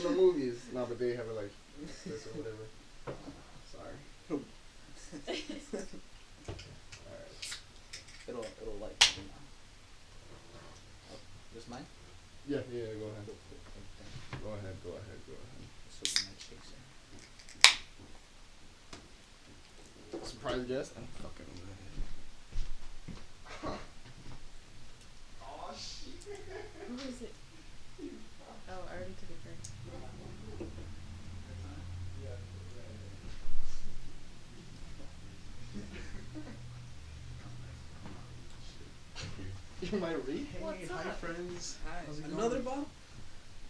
the movies. No, but they have it like this or whatever. Sorry. Alright. It'll like, you know. Oh, this mine? Yeah, go ahead. Go ahead. This will be my chaser. Surprise guest? I'm fucking Huh. Oh shit. Who is it? Oh, I already took it first. You might read? Hey, what's hi up? friends. Hi. How's it Another going? bottle?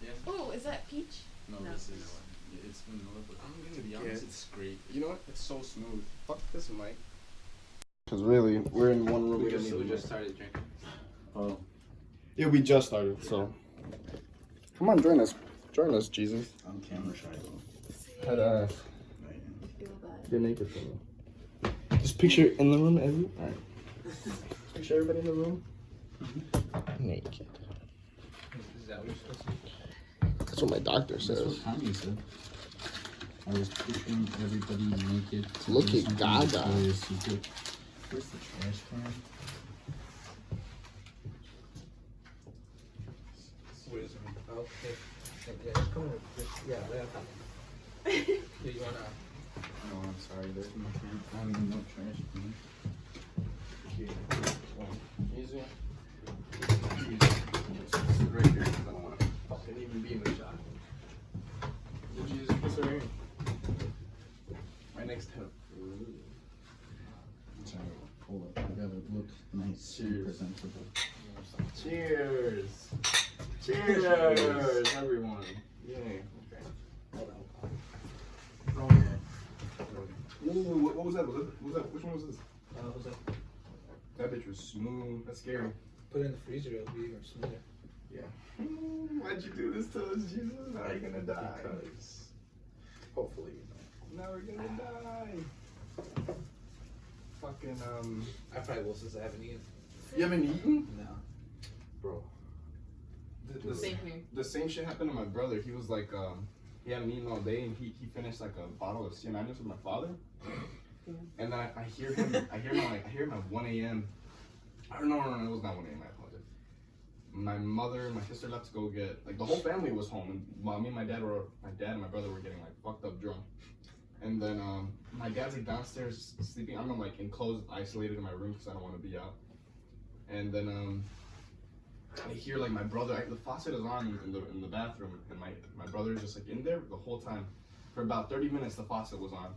Yeah. Oh, is that peach? No, No. this is. It's vanilla, but I'm gonna be honest, it's great. You know what? It's so smooth. Fuck this mic. Because really, we're in one room. We just started drinking. Oh. Yeah, we just started, so. Come on, join us. Join us, Jesus. I'm camera shy though. Head I feel bad. Get naked for me. Just picture in the room, every. Alright. Picture everybody in the room. Naked. Is that what you're supposed to do? That's what my doctor That's says. what Tommy said. I was picturing everybody naked. Look at Something Gaga. Victoria's Secret. Where's the trash can? Where's it? Okay. Yeah, it's coming. Yeah, right up top. Do you wanna? Oh, I'm sorry. There's no can. I don't even know trash can. Easy. Sit right here, 'cause I don't want to fucking even be in the shot. Did you just kiss her here? Right next to her. Sorry. Hold up. I gotta look nice and Cheers. presentable. Cheers! Cheers, everyone! Yay. Okay. Hold on. Oh, yeah. Ooh, what was that? What was that? Which one was this? What's that? That bitch was smooth. That's scary. Put it in the freezer, it'll be even smoother. Yeah. Why'd you do this to us, Jesus? Now you're gonna die. Because Hopefully, you know. Now we're gonna die. Fucking, I probably will since I haven't eaten. You haven't eaten? No. Bro. Same here. The same shit happened to my brother. He was like, he hadn't eaten all day and he finished like a bottle of C&Is with my father. Yeah. And then I hear him at 1 a.m. No, it was not 1 a.m. I apologize. My mother and my sister left to go get, like, the whole family was home, and while me and my dad and my brother were getting like fucked up drunk. And then my dad's like downstairs sleeping. I'm like enclosed, isolated in my room because I don't want to be out. And then I hear like my brother. The faucet is on in the bathroom, and my brother is just like in there the whole time. For about 30 minutes, the faucet was on.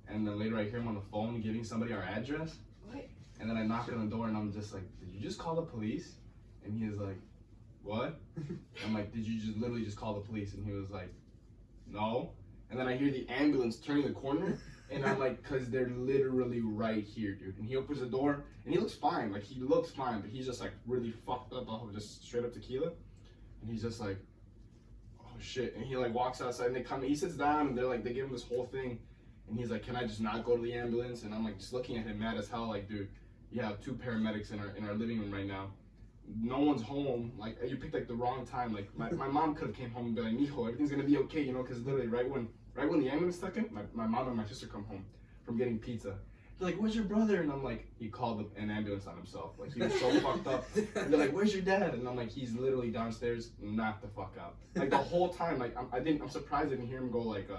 And then later, I hear him on the phone giving somebody our address. What? And then I knock on the door, and I'm just like, "Did you just call the police?" And he is like, "What?" I'm like, "Did you just literally just call the police?" And he was like, "No." And then I hear the ambulance turning the corner, and I'm like, "Cause they're literally right here, dude." And he opens the door, and he looks fine. Like, he looks fine, but he's just like really fucked up off of just straight up tequila. And he's just like, "Oh shit!" And he like walks outside, and they come. He sits down, and they give him this whole thing, and he's like, "Can I just not go to the ambulance?" And I'm like, just looking at him, mad as hell, like, dude, you have 2 paramedics in our living room right now. No one's home. Like, you picked like the wrong time. Like, my mom could have came home and be like, "Mijo, everything's gonna be okay," you know, because literally right when the ambulance stuck in, my mom and my sister come home from getting pizza. They're like, "Where's your brother?" And I'm like, he called an ambulance on himself. Like, he was so fucked up. And they're like, "Where's your dad?" And I'm like, he's literally downstairs, knocked the fuck out. Like, the whole time, like, I'm surprised I didn't hear him go like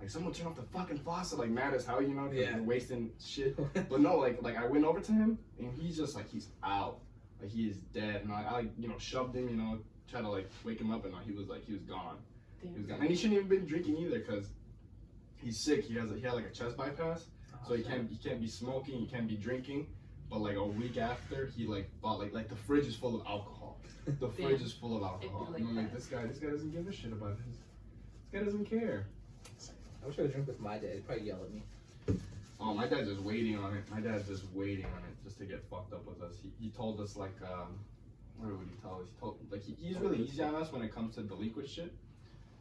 someone turn off the fucking faucet, like mad as hell, you know, because Yeah. you're wasting shit. But no, like I went over to him, and he's just like, he's out. Like, he is dead. And I like, you know, shoved him, you know, tried to like wake him up, and he was gone. Damn. He was gone. And he shouldn't even been drinking either, because he's sick. He had like a chest bypass, so he can't be smoking, he can't be drinking. But like a week after, he like bought like the fridge is full of alcohol. The fridge is full of alcohol. Like and I'm like, that. this guy doesn't give a shit about this. This guy doesn't care. I wish I would drink with my dad. He'd probably yell at me. Oh, my dad's just waiting on it. My dad's just waiting on it just to get fucked up with us. He told us like, what would he tell us? He told like he's really easy on us when it comes to delinquent shit,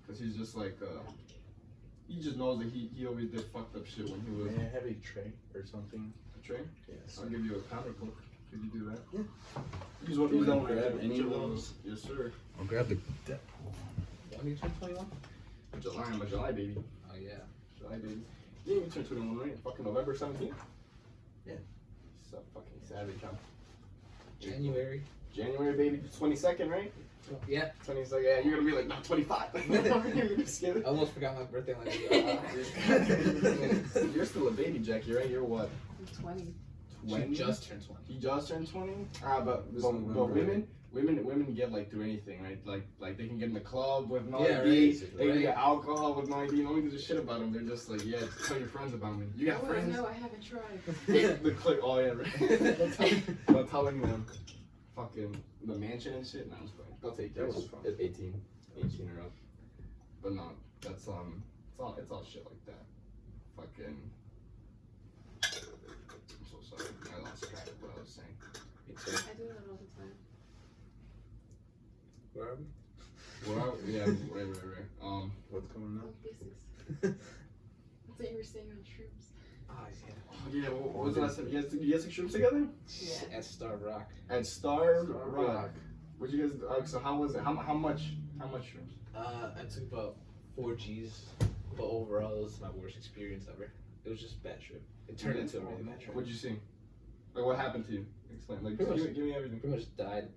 cause he's just like, he just knows that he always did fucked up shit when he was. May I have a tray or something? A tray? Yes. I'll give you a comic book. Could you do that? Yeah. Use one. Use that one. Grab any of Whichever one. those. Yes, sir. I'll grab the Deadpool. When did you turn 21? July, I'm a July baby. Oh yeah. July baby. You didn't even turn 21, right? Fucking November 17th? Yeah. So fucking savage, huh? January. January baby, 22nd, right? Yeah. 22nd, yeah, you're gonna be like, no, 25. You're gonna skip I it. almost forgot my birthday. Like, You're still a baby, Jackie, right? You're what? I'm 20. 20? She just turned 20. You just turned 20? But November. women get like through anything, right? Like they can get in the club with no Yeah, ID. right. They can Right. get alcohol with no ID. No one gives a shit about them. They're just like, yeah, just tell your friends about me. You got Oh, friends? no, I haven't tried. The click. Oh yeah, right. They're telling them fucking the mansion and shit. No, I'm just playing. They'll take That yours. was fun. It's 18 or up. But no, that's it's all shit like that. Fucking. I'm so sorry. I lost track of what I was saying. Me too. I do that all the time. Where are we? Well, yeah, right. What's coming Oh, up? pieces. That's what you were saying on shrooms. Oh yeah. Oh, yeah, what was the last time? You guys took shrooms together? Yeah. At Star Rock. At Star Star Rock. Rock. What you guys? So how was it? How much shrooms? I took about 4 G's, but overall it was my worst experience ever. It was just a bad trip. It turned into a really bad trip. What'd you see? Like what happened to you? Explain. Like Pretty much- give me everything. Pretty much died.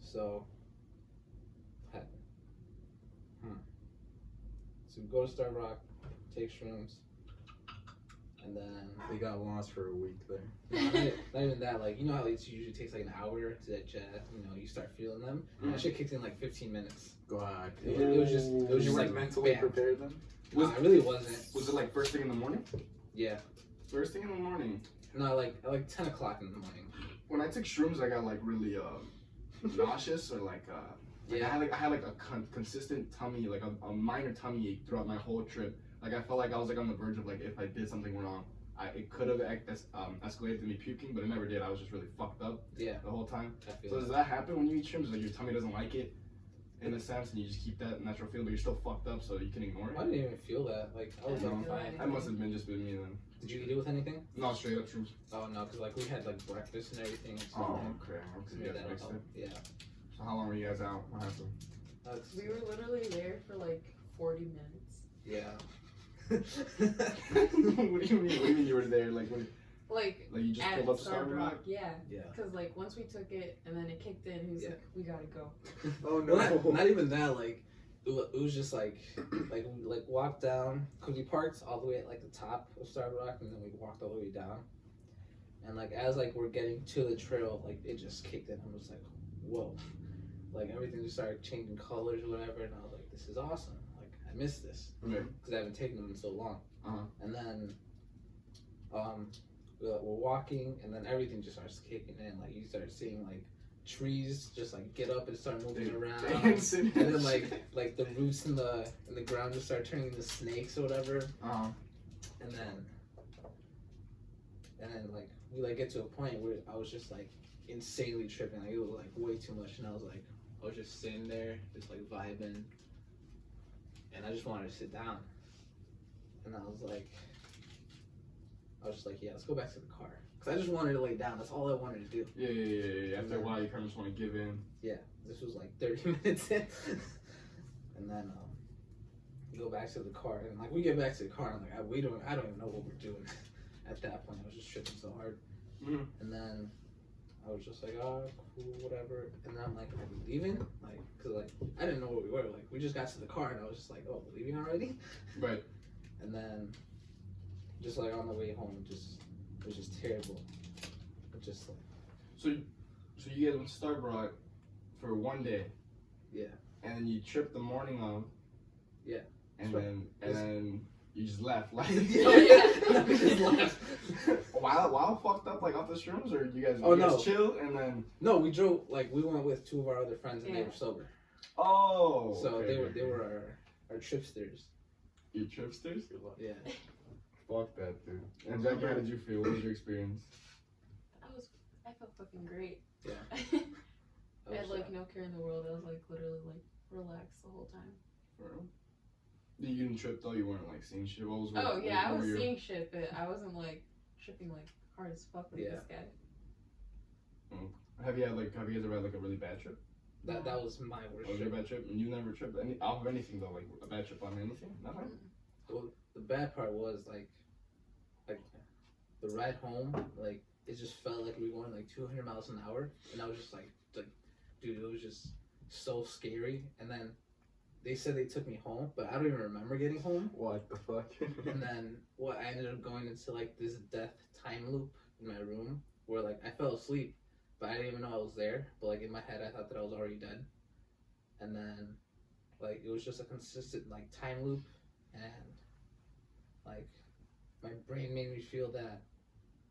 So what happened? So we go to Star Rock, take shrooms, and then They got lost for a week there. not even that. Like, you know how it usually takes like an hour to digest. You know, you start feeling them. Mm. That shit kicked in like 15 minutes. God. It was just You weren't like mentally bam. prepared then? I really wasn't. Was it like first thing in the morning? Yeah. First thing in the morning. No, like at like 10 o'clock in the morning. When I took shrooms, I got like really nauseous or like Yeah. I had like a consistent tummy, like a minor tummy ache throughout my whole trip. Like I felt like I was like on the verge of like if I did something wrong, it could have escalated to me puking, but it never did. I was just really fucked up Yeah. the whole time. I feel So does that happen when you eat shrooms? Like your tummy doesn't like it, in a sense, and you just keep that natural feeling, but you're still fucked up, so you can ignore I it. didn't even feel that. Like I was I like didn't feel fine. anything. That must have been just been me then. Did you eat it with anything? No, straight up shrooms. Oh no, because like we had like breakfast and everything. So Oh, okay. so You maybe guys that'll mixed help. it. Yeah. So how long were you guys out? What happened? That's, We were literally there for like 40 minutes. yeah. What do you mean? What do you mean you were there? Like when? Like Like you just at pulled up Star Star Rock. Rock? Yeah. Yeah. Because like once we took it and then it kicked in, he was Yeah. like, we gotta go. Oh Well, not even that. Like it was just like we walked down because we parked all the way at like the top of Star Rock and then we walked all the way down. And like as like we're getting to the trail, like it just kicked in. I was like, whoa! Like everything just started changing colors or whatever, and I was like, this is awesome. Like I missed this Okay. because I haven't taken them in so long. Uh-huh. And then we're walking, and then everything just starts kicking in. Like you start seeing like trees just like get up and start moving around. Dancing. And then like the roots in the ground just start turning into snakes or whatever. And then like we like get to a point where I was just like insanely tripping. Like it was like way too much, and I was just sitting there just like vibing, and I just wanted to sit down. And I was just like, yeah, let's go back to the car, cause I just wanted to lay down. That's all I wanted to do. Yeah. After a while, you kind of just want to give in. This was like 30 minutes in. And then we go back to the car, and like we get back to the car, and like I don't even know what we're doing. At that point, I was just tripping so hard. Mhm. And then I was just like, oh, cool, whatever. And then I'm like, are we leaving? Like, cause like I didn't know where we were. Like we just got to the car, and I was just like, oh, we're leaving already? Right. And then just like on the way home, it was just terrible. It just like, So you guys went to Star Rock for one day. Yeah. And then you tripped the morning of. Yeah. And That's then you just left. Like. Oh, yeah. We just left. While fucked up like off the shrooms, or you guys? Oh, you guys no. Chill and then. No, we drove. Like we went with 2 of our other friends, and they Yeah. were sober. Oh. So okay, they were our tripsters. You tripsters? Yeah. Fuck that, dude. And Jackie, how did you feel? What was your experience? I felt fucking great. Yeah. I had like no care in the world. I was like literally like relaxed the whole time. For real? You didn't trip though. You weren't like seeing shit. What was? Oh yeah, I what was were your- seeing shit, but I wasn't like tripping like hard as fuck like Yeah. this guy. Have you guys ever had like a really bad trip? That was my worst What was your trip. bad trip? And you never tripped off of anything though, like a bad trip on anything? Nothing? Well, the bad part was like the ride home, like it just felt like we were going like 200 miles an hour, and I was just like, dude, it was just so scary. And then they said they took me home, but I don't even remember getting home. What the fuck? And then I ended up going into like this death time loop in my room where like I fell asleep, but I didn't even know I was there. But like in my head, I thought that I was already dead. And then like it was just a consistent like time loop, and like my brain made me feel that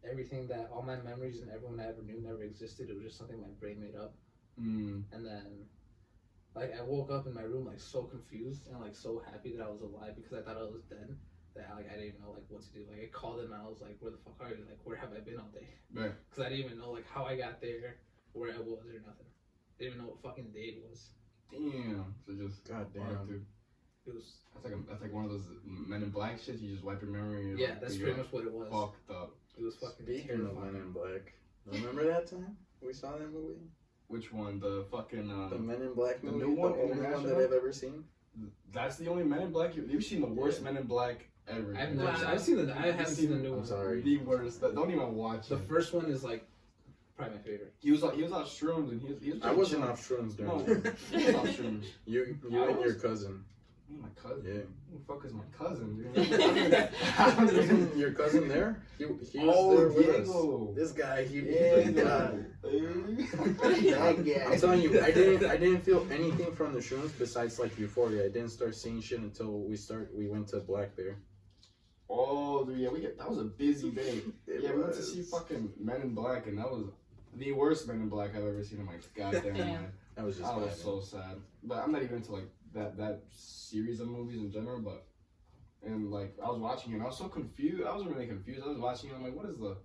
everything that all my memories and everyone I ever knew never existed. It was just something my brain made up. And then like I woke up in my room like so confused and like so happy that I was alive because I thought I was dead. That like I didn't even know like what to do. Like I called them and I was like, "Where the fuck are you? Like where have I been all day?" Right. Because I didn't even know like how I got there, where I was or nothing. I didn't even know what fucking day it was. Damn. So just Goddamn. dude. It was That's like one of those Men in Black shit. You just wipe your memory. yeah, that's pretty much what it was. Fucked up. It was fucking Speaking terrifying. of Men in Black, remember that time we saw that movie? Which one? The fucking The Men in Black the movie, new one, the only one International? that I've ever seen. That's the only Men in Black you've seen. The worst Men in Black ever. I've never. Wow. I've seen the. I haven't seen the new I'm one. sorry. The worst. Don't even watch The it. first one is like probably my favorite. He was on shrooms and he was. I wasn't off shrooms during No, that. he was off shrooms. You I and your was? cousin. Me and my cousin. Yeah. Who the fuck is my cousin, dude? Isn't your cousin there? He was Oh, there with Diego. us. This guy, he Diego. I'm telling you, I didn't feel anything from the shrooms besides like euphoria. I didn't start seeing shit until we went to Black Bear. Oh, dude, yeah, that was a busy day. It Yeah, we went to was. see fucking Men in Black, and that was the worst Men in Black I've ever seen in my goddamn Damn. life. That was just I was bad. so sad. But I'm not even into like that series of movies in general, but and like I was watching it and I was so confused. I wasn't really confused. I was watching it, I'm like, what is the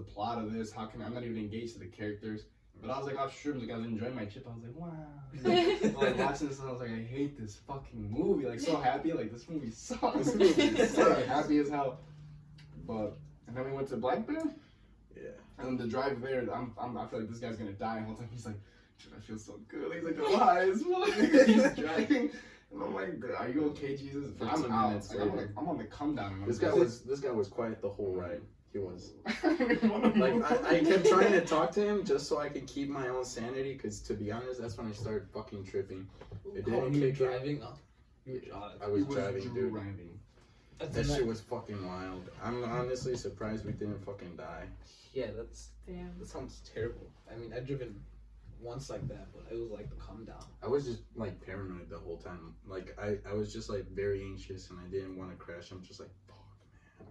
plot of this? How can I'm not even engaged to the characters? But I was like off shrooms, like I was enjoying my chip. I was like, wow. Like watching this and I was like, I hate this fucking movie. Like so happy, like this movie sucks. This movie sucks. Happy as hell. But and then we went to Black Bear. Yeah. And then the drive there, I feel like this guy's gonna die the whole time. He's like, dude, I feel so good. He's like, oh, high as fuck. He's driving. And I'm like, are you okay, Jesus? 15 I'm out. minutes Like, later. I'm on the come down. And This guy was quiet the whole ride. He was. like, Like I kept trying to talk to him just so I could keep my own sanity. Because to be honest, that's when I started fucking tripping. It Oh, didn't you were kick in. driving? Oh, you were I was driving, dude. Driving. That shit was fucking wild. I'm honestly surprised we didn't fucking die. Yeah, Damn. that sounds terrible. I mean, I've driven once like that, but it was like the calm down. I was just like paranoid the whole time. Like I was just like very anxious and I didn't want to crash. I'm just like, fuck, man.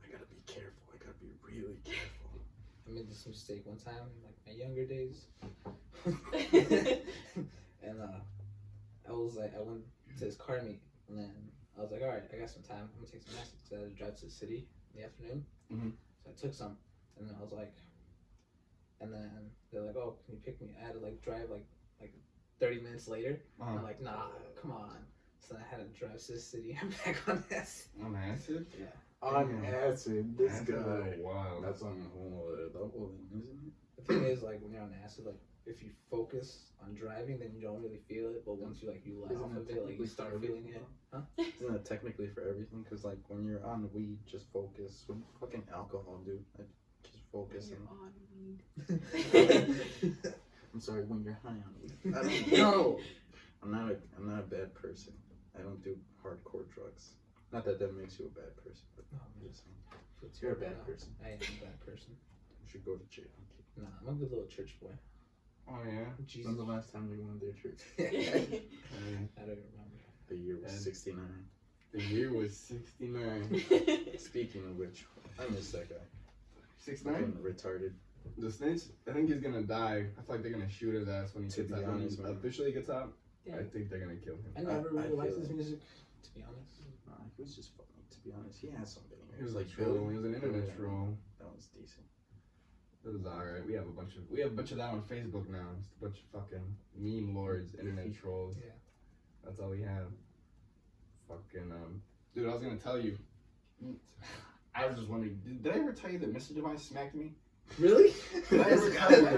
I gotta be careful. I gotta be really careful. I made this mistake one time in like my younger days. And I was like, I went to this car meet and then I was like, all right, I got some time. I'm gonna take some acid because I had to drive to the city in the afternoon. Mhm. So I took some and then I was like, and then they're like, oh, can you pick me? I had to like drive like 30 minutes later. Uh-huh. I'm like, nah, come on. So I had to drive to the city and back on acid. On acid? Yeah. On acid, this Acid guy. is wild. That's on a whole other level, then, isn't it? The thing is, like, when you're on acid, like, if you focus on driving, then you don't really feel it. But once you let Isn't off it of it, like, you technically start for feeling everything, it. Huh? Isn't that technically for everything? Because like when you're on weed, just focus. With fucking alcohol, dude. Like, just focus. You're And, on weed. I'm sorry, when you're high on weed. I don't know. I'm not a bad person. I don't do hardcore drugs. Not that that makes you a bad person, but Oh, I'm man. just saying. It's You're a horrible bad now. person. I am a bad person. You should go to jail. Nah, I'm a good little church boy. Oh, yeah? Jesus. When's the last time you went to church? I Hey, don't even remember. The year was And- 69. the year was 69. Speaking of which, I miss that guy. 69? Fucking retarded. The snitch, I think he's gonna die. I feel like they're gonna shoot his ass when he To gets be out. When honest, he man. officially gets out, Yeah. I think they're gonna kill him. I never I really liked feel his it. music, to be honest. Nah, he was just funny, to be honest. He had something. He was like like troll. He was an internet Yeah. troll. That was decent. It was alright. We have a bunch of that on Facebook now. It's a bunch of fucking meme lords, internet trolls. Yeah. That's all we have. Fucking dude, I was gonna tell you. I was just wondering, did I ever tell you that Mr. Device smacked me? Really? Yes.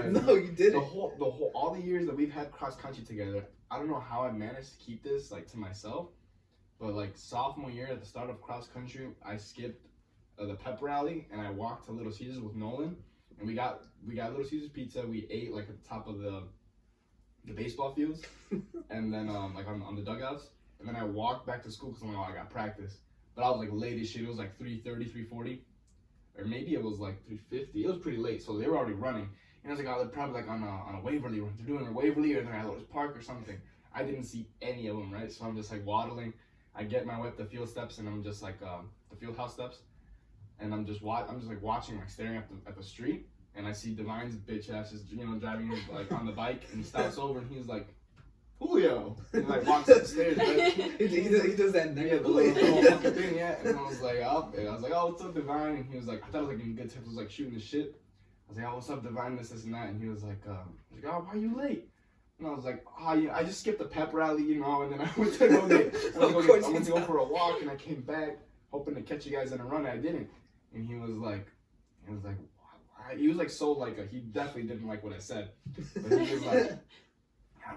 No, you The didn't. whole, all the years that we've had cross country together, I don't know how I managed to keep this like to myself, but like sophomore year at the start of cross country, I skipped the pep rally and I walked to Little Caesars with Nolan, and we got Little Caesars pizza. We ate like at the top of the baseball fields, and then like on the dugouts, and then I walked back to school because I'm like, oh, I got practice, but I was like late as shit. It was like 3:30, 3:40. Or maybe it was like 3:50. It was pretty late, so they were already running. And I was like, oh, they're probably like on a Waverly run. They're doing a Waverly or they're at Lotus Park or something. I didn't see any of them, right? So I'm just like waddling. I get my way up the field steps, and I'm just like the field house steps, and I'm just like watching, like staring at the street, and I see Divine's bitch ass just driving like on the bike, and he stops over and he's like, Julio, and he like walks up the stairs, right? he does that Yeah, the little fucking thing, yeah. And I was like, oh, what's up, Divine? And he was like, I thought it was like in good tips, was like shooting the shit. I was like, oh, what's up, Divine? This and that. And he was like, oh, why are you late? And I was like, oh, yeah, I just skipped the pep rally, and then I went to go for a walk, and I came back hoping to catch you guys in a run. I didn't. And he was like, why? He was like so like he definitely didn't like what I said, but he was like.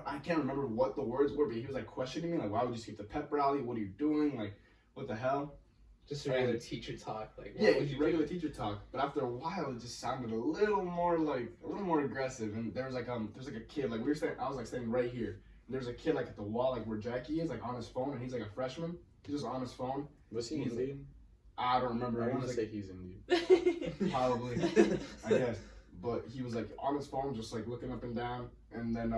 I can't remember what the words were, but he was like questioning me, like, why would you skip the pep rally? What are you doing? Like, what the hell? Just a regular teacher talk, like yeah, regular teacher talk. But after a while, it just sounded a little more aggressive. And there's like a kid, like I was like standing right here. And there's a kid like at the wall, like where Jackie is, like on his phone, and he's like a freshman. He's just on his phone. Was he Indian? I don't remember. I want to say he's Indian. Probably, I guess. But he was like on his phone, just like looking up and down, and then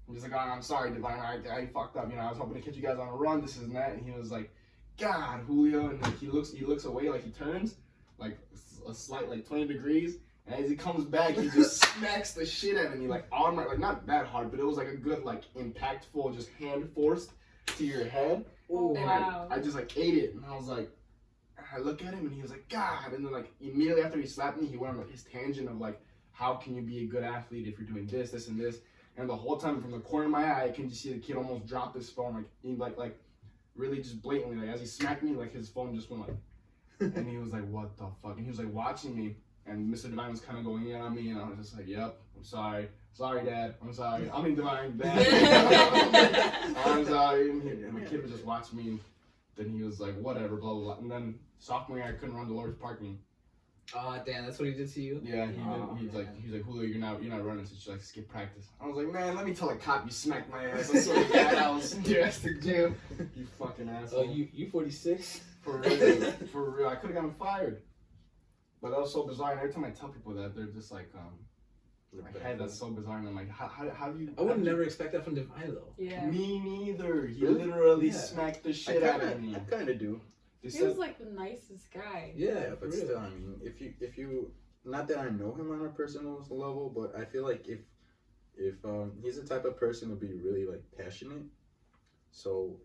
he was like, oh, I'm sorry, Divine, I fucked up. I was hoping to catch you guys on a run, this and that. And he was like, God, Julio. And like, he looks away, like he turns, like a slight, like 20 degrees. And as he comes back, he just smacks the shit out of me, like on my, like not that hard, but it was like a good, like impactful, just hand forced to your head. Oh, and wow. I just like ate it. And I was like, I look at him and he was like, God. And then like immediately after he slapped me, he went on like his tangent of like, how can you be a good athlete if you're doing this, this, and this? And the whole time, from the corner of my eye, I can just see the kid almost drop his phone, like he like really just blatantly, like as he smacked me, like his phone just went like, and he was like, what the fuck? And he was like watching me, and Mr. Divine was kind of going in on me, and I was just like, yep, I'm sorry, Dad, I'm sorry, I mean Divine, Dad, I'm sorry. And the kid was just watching me, and then he was like, whatever, blah blah blah. And then sophomore year, I couldn't run to Lotus Park me. Oh damn, that's what he did to you? Yeah, he's like, Julio, you're not running, so you like skip practice. I was like, man, let me tell a cop you smacked my ass. I swear to God, I was in your ass to jail. You fucking asshole. Oh, you 46? For real, I could have gotten fired. But that was so bizarre. And every time I tell people that, they're just like, my head, that's so bizarre. And I'm like, how do you? I would never expect that from Divine though. Yeah. Me neither. He Really? literally smacked the shit out of me. I kind of do. He was like the nicest guy. Yeah, But for real. still, I mean, if you, not that I know him on a personal level, but I feel like if he's the type of person to be really like passionate, so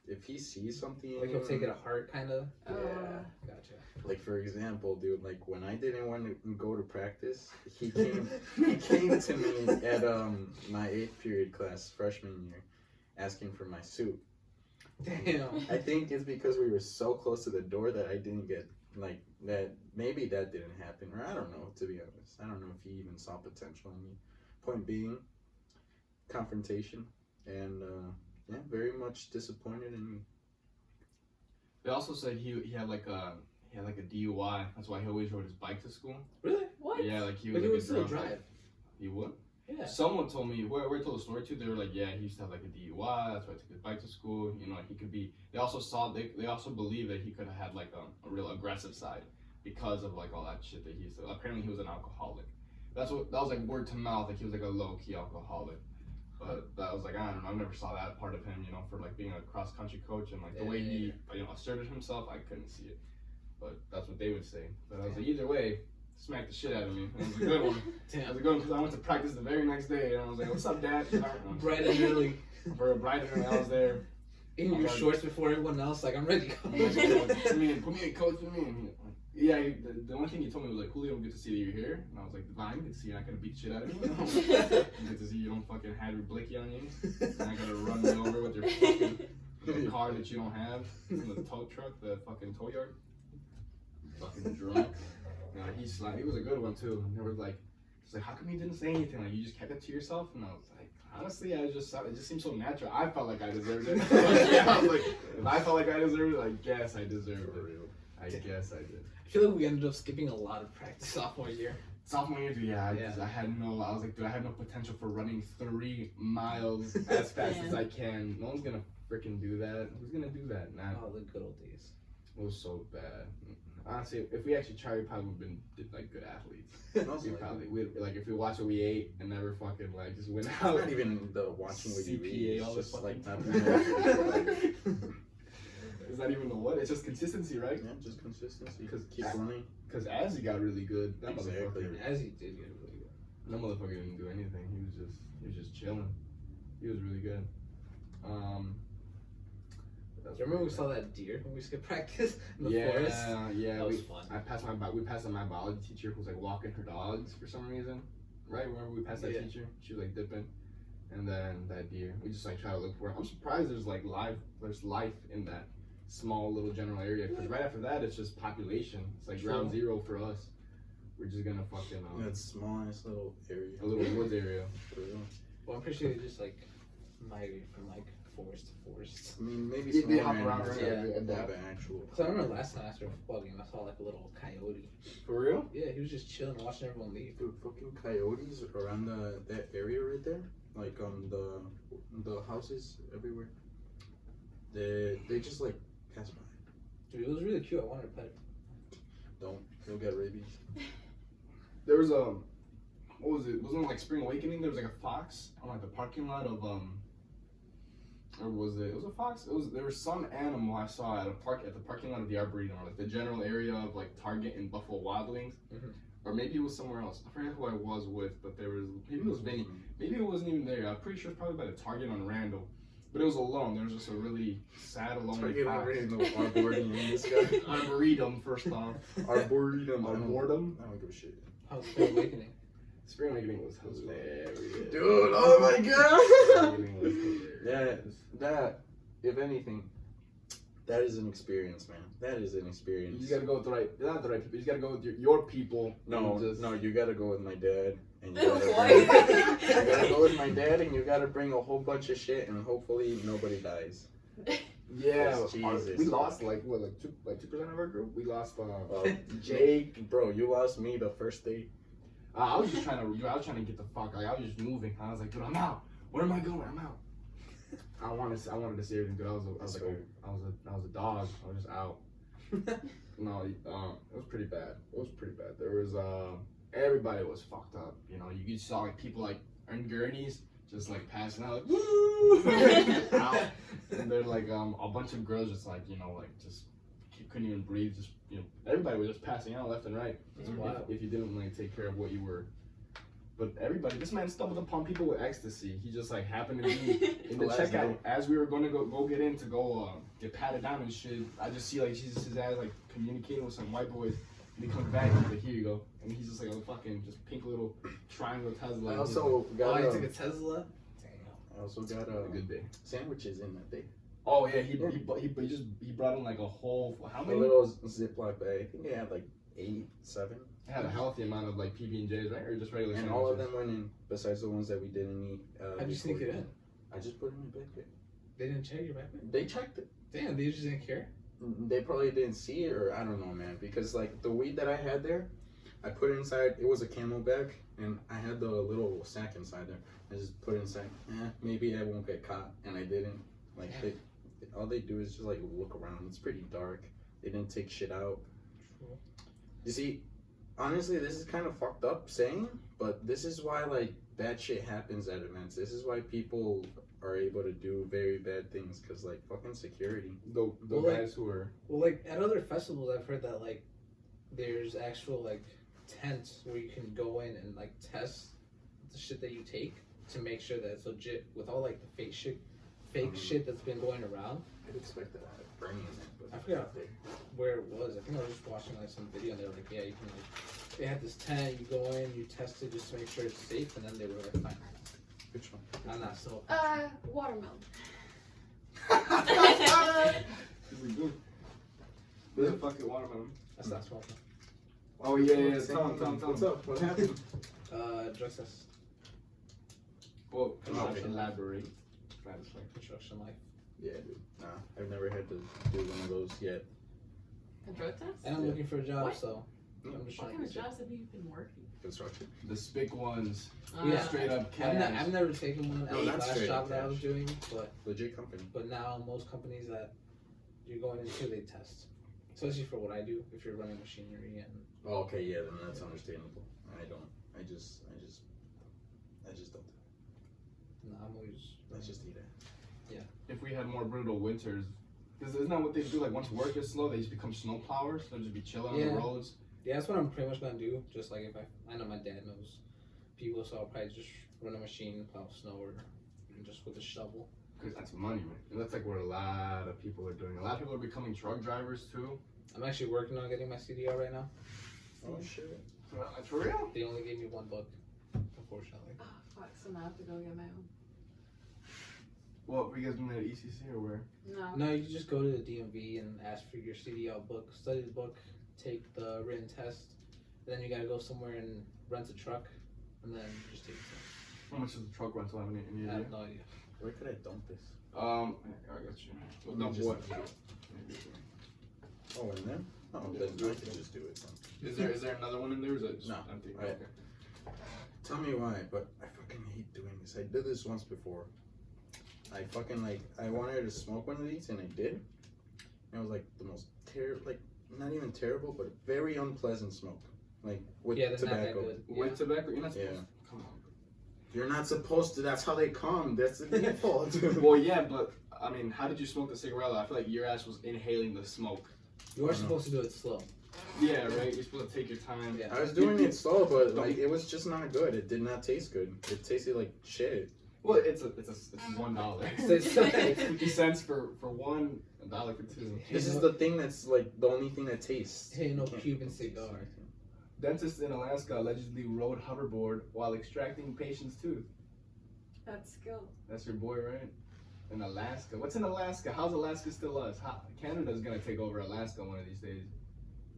if he sees something, Like he'll take it to heart, kind of. Oh. Yeah, gotcha. like for example, dude, like when I didn't want to go to practice, he came to me at my 8th period class freshman year, asking for my suit. Damn. I think it's because we were so close to the door that I didn't get like that. Maybe that didn't happen, or I don't know. To be honest, I don't know if he even saw potential in me. Point being, confrontation, and yeah, very much disappointed in me. They also said he had like a DUI. That's why he always rode his bike to school. Really? What? Yeah, like he But was. he like would a still drunk. drive. He would. Yeah. Someone told me where I told the story to. They were like, yeah, he used to have like a DUI. That's why he took his bike to school. He could be. They also believe that he could have had like a real aggressive side because of like all that shit that he used to. Apparently, he was an alcoholic. That was like word to mouth. Like he was like a low key alcoholic. But that was like, I don't know. I never saw that part of him. For like being a cross country coach and like the way he asserted himself. I couldn't see it. But that's what they would say. But I was like, either way. Smacked the shit out of me. It was a good one. It was a good one because I went to practice the very next day and I was like, "What's up, Dad?" Bright and early. For a bright and early, I was there. In your shorts before everyone else, like I'm ready to go. Put me in, coach, put me in. Yeah, the only thing he told me was like, Julio, good to see that you're here. And I was like, Divine, good to see you're not gonna beat the shit out of me. Good to see you don't fucking have your blicky on you. You're not gonna run me over with your fucking car that you don't have in the tow truck, the fucking tow yard. Fucking drunk. You know, he was a good one too. And they were like, it's like, how come you didn't say anything? Like, you just kept it to yourself? And I was like, honestly, it just seemed so natural. I felt like I deserved it. I was like, if I felt like I deserved it, I guess I deserved it. I guess I did. I feel like we ended up skipping a lot of practice sophomore year. Sophomore year, I was like, dude, I have no potential for running 3 miles as fast as I can. No one's gonna freaking do that. Who's gonna do that? Nah. Oh, the good old days. It was so bad. Honestly, if we actually tried, we probably would have been like good athletes. Like if we watched what we ate and never fucking like just went out. Not even the watching what you eat. CPA, all It's this just like fucking. It's not even the what? It's just consistency, right? Yeah, just consistency. Because Keep running. Because as he got really good, that Exactly. motherfucker. As he did get really good. That motherfucker didn't do anything. He was just chilling. He was really good. Do you remember we saw that deer when we skipped practice in the forest? Yeah. That was fun. We passed on my biology teacher who was like walking her dogs for some reason. Right? Remember we passed that teacher? She was like dipping. And then that deer. We just like try to look for it. I'm surprised there's life in that small little general area. Because right after that it's just population. It's like ground zero for us. We're just gonna fucking That smallest little area. a little woods area. Well, I'm pretty sure they just like migrate from like forest to forest. I mean, maybe They small hop animals around, that yeah. have an actual. Cause I remember last time after a football game, I saw like a little coyote. For real? Yeah, he was just chilling, watching everyone leave. Dude, fucking coyotes around that area right there, like the houses everywhere. They just like pass by. Dude, it was really cute. I wanted to pet it. Don't. You'll get rabies. There was what was it? Wasn't it like Spring Awakening? There was like a fox on like the parking lot of or was it? It was a fox. There was some animal I saw at the parking lot of the Arboretum, or like the general area of like Target and Buffalo Wild Wings, or maybe it was somewhere else. I forget who I was with, but maybe it was Vinny. Maybe it wasn't even there. I'm pretty sure it's probably by the Target on Randall. But it was alone. There was just a really sad, alone fox. Arboretum, this guy. Arboretum, first off. Arboretum. Arboretum. I don't give a shit. How's Spring Awakening? Spring Awakening was hilarious. Dude, oh my god! Spring Awakening was hilarious. That, if anything, that is an experience, man. That is an experience. You gotta go with not the right people. You just gotta go with your people. No, you gotta go with my dad. And you What? gotta go with my dad, and you gotta bring a whole bunch of shit, and hopefully nobody dies. Yeah, Jesus. we lost like 2% of our group. We lost Jake. Bro, you lost me the first day. I was just trying to get the fuck. Like I was just moving. I was like, dude, I'm out. Where am I going? I'm out. I wanted to see everything, dude. I was a dog. I was just out. No, it was pretty bad. There was everybody was fucked up. You know, you saw like people like on gurneys just like passing out, like, woo, out. And they're like a bunch of girls just like, you know, like just couldn't even breathe. Just, you know, everybody was just passing out left and right. If you didn't like take care of what you were. But everybody, this man stumbled upon people with ecstasy. He just like happened to be in the checkout as we were going to go get in to go get patted down and shit. I just see like Jesus' ass like communicating with some white boys, and he comes back and he's like, here you go, and he's just like a fucking just pink little triangle Tesla. I also got he took a Tesla. I also got a good day. sandwiches in that day. Oh yeah, he brought in like a whole how many? A little Ziploc bag. I think it had like 8, 7. It had a healthy amount of like PB&Js, right, or just regular and sandwiches? all of them went in, besides the ones that we didn't eat. How'd you sneak it in? I just put it in my backpack. They didn't check your backpack? They checked it. Damn, they just didn't care? They probably didn't see it, or I don't know, man. Because like the weed that I had there, I put it inside. It was a camel bag, and I had the little sack inside there. I just put it inside. Maybe I won't get caught, and I didn't. Like all they do is just like look around. It's pretty dark. They didn't take shit out. True. You see, honestly, this is kind of fucked up saying, but this is why like bad shit happens at events. This is why people are able to do very bad things, because like fucking security. The guys who are like at other festivals, I've heard that like there's actual like tents where you can go in and like test the shit that you take to make sure that it's legit, with all like the fake shit that's been going around. I'd expect that I have brain in it, but I forgot where it was. I think I was just watching like some video and they were like, yeah, you can like, they had this tent, you go in, you test it just to make sure it's safe, and then they were like, fine. Which one? I'm not so. Watermelon. There's a fucking watermelon. That's not small. Oh yeah. Tell him. What's up? What happened? Drug test. Well, Okay. elaborate. That's like Construction life. Yeah, dude. Nah, I've never had to do one of those yet. A drug test? And I'm Yeah. looking for a job, What? so I'm just What trying kind to of get jobs have you been working? Construction. the spick ones. Yeah. Straight up cash. I've never taken one at No, the not last straight job up that I was cash. doing, but Legit company. now most companies that you're going into, they test. Especially for what I do, if you're running machinery and Oh, okay, yeah, then that's understandable. I don't. I just don't. I'm always I just eat it. If we had more brutal winters, because isn't that what they do? Like once work is slow, they just become snow plowers. They'll just be chilling on Yeah. the roads. Yeah, that's what I'm pretty much gonna do. Just like if I know my dad knows people, so I'll probably just run a machine, plow snow, or just with a shovel. Because that's money, man. And that's like what a lot of people are doing. A lot of people are becoming truck drivers too. I'm actually working on getting my CDL right now. Oh shit. For real? They only gave me one book, unfortunately. Oh, fuck, so now I have to go get my own. What, were you guys doing that at ECC or where? No. No, you just go to the DMV and ask for your CDL book, study the book, take the written test, and then you gotta go somewhere and rent a truck, and then just take the How much is the truck rental? I have any test. I idea? have no idea. Where could I dump this? I got you. Well, no, Just- what? Oh, in there? Oh, then I can just do it. Then. Is there another one in there? Or is it just No. empty? Right. Okay. Tell me why, but I fucking hate doing this. I did this once before. I fucking I wanted to smoke one of these and I did. And it was like the most not even terrible, but very unpleasant smoke. Like with Yeah, they're not that tobacco. good. With tobacco? You're not supposed Yeah. to. Come on. You're not supposed to. That's how they come. That's the default. Well, yeah, but I mean, how did you smoke the cigarette? I feel like your ass was inhaling the smoke. You are supposed to do it slow. Yeah, right. You're supposed to take your time. Yeah. I was doing it slow, but like it was just not good. It did not taste good. It tasted like shit. Well, it's $1. It's- It's 50 cents for one, $1 for two. This is the thing that's like the only thing that tastes. Hey, no You can't Cuban taste cigar. anything. Dentist in Alaska allegedly rode hoverboard while extracting patient's tooth. That's skill. That's your boy, right? In Alaska. What's in Alaska? How's Alaska still us? Canada's gonna take over Alaska one of these days.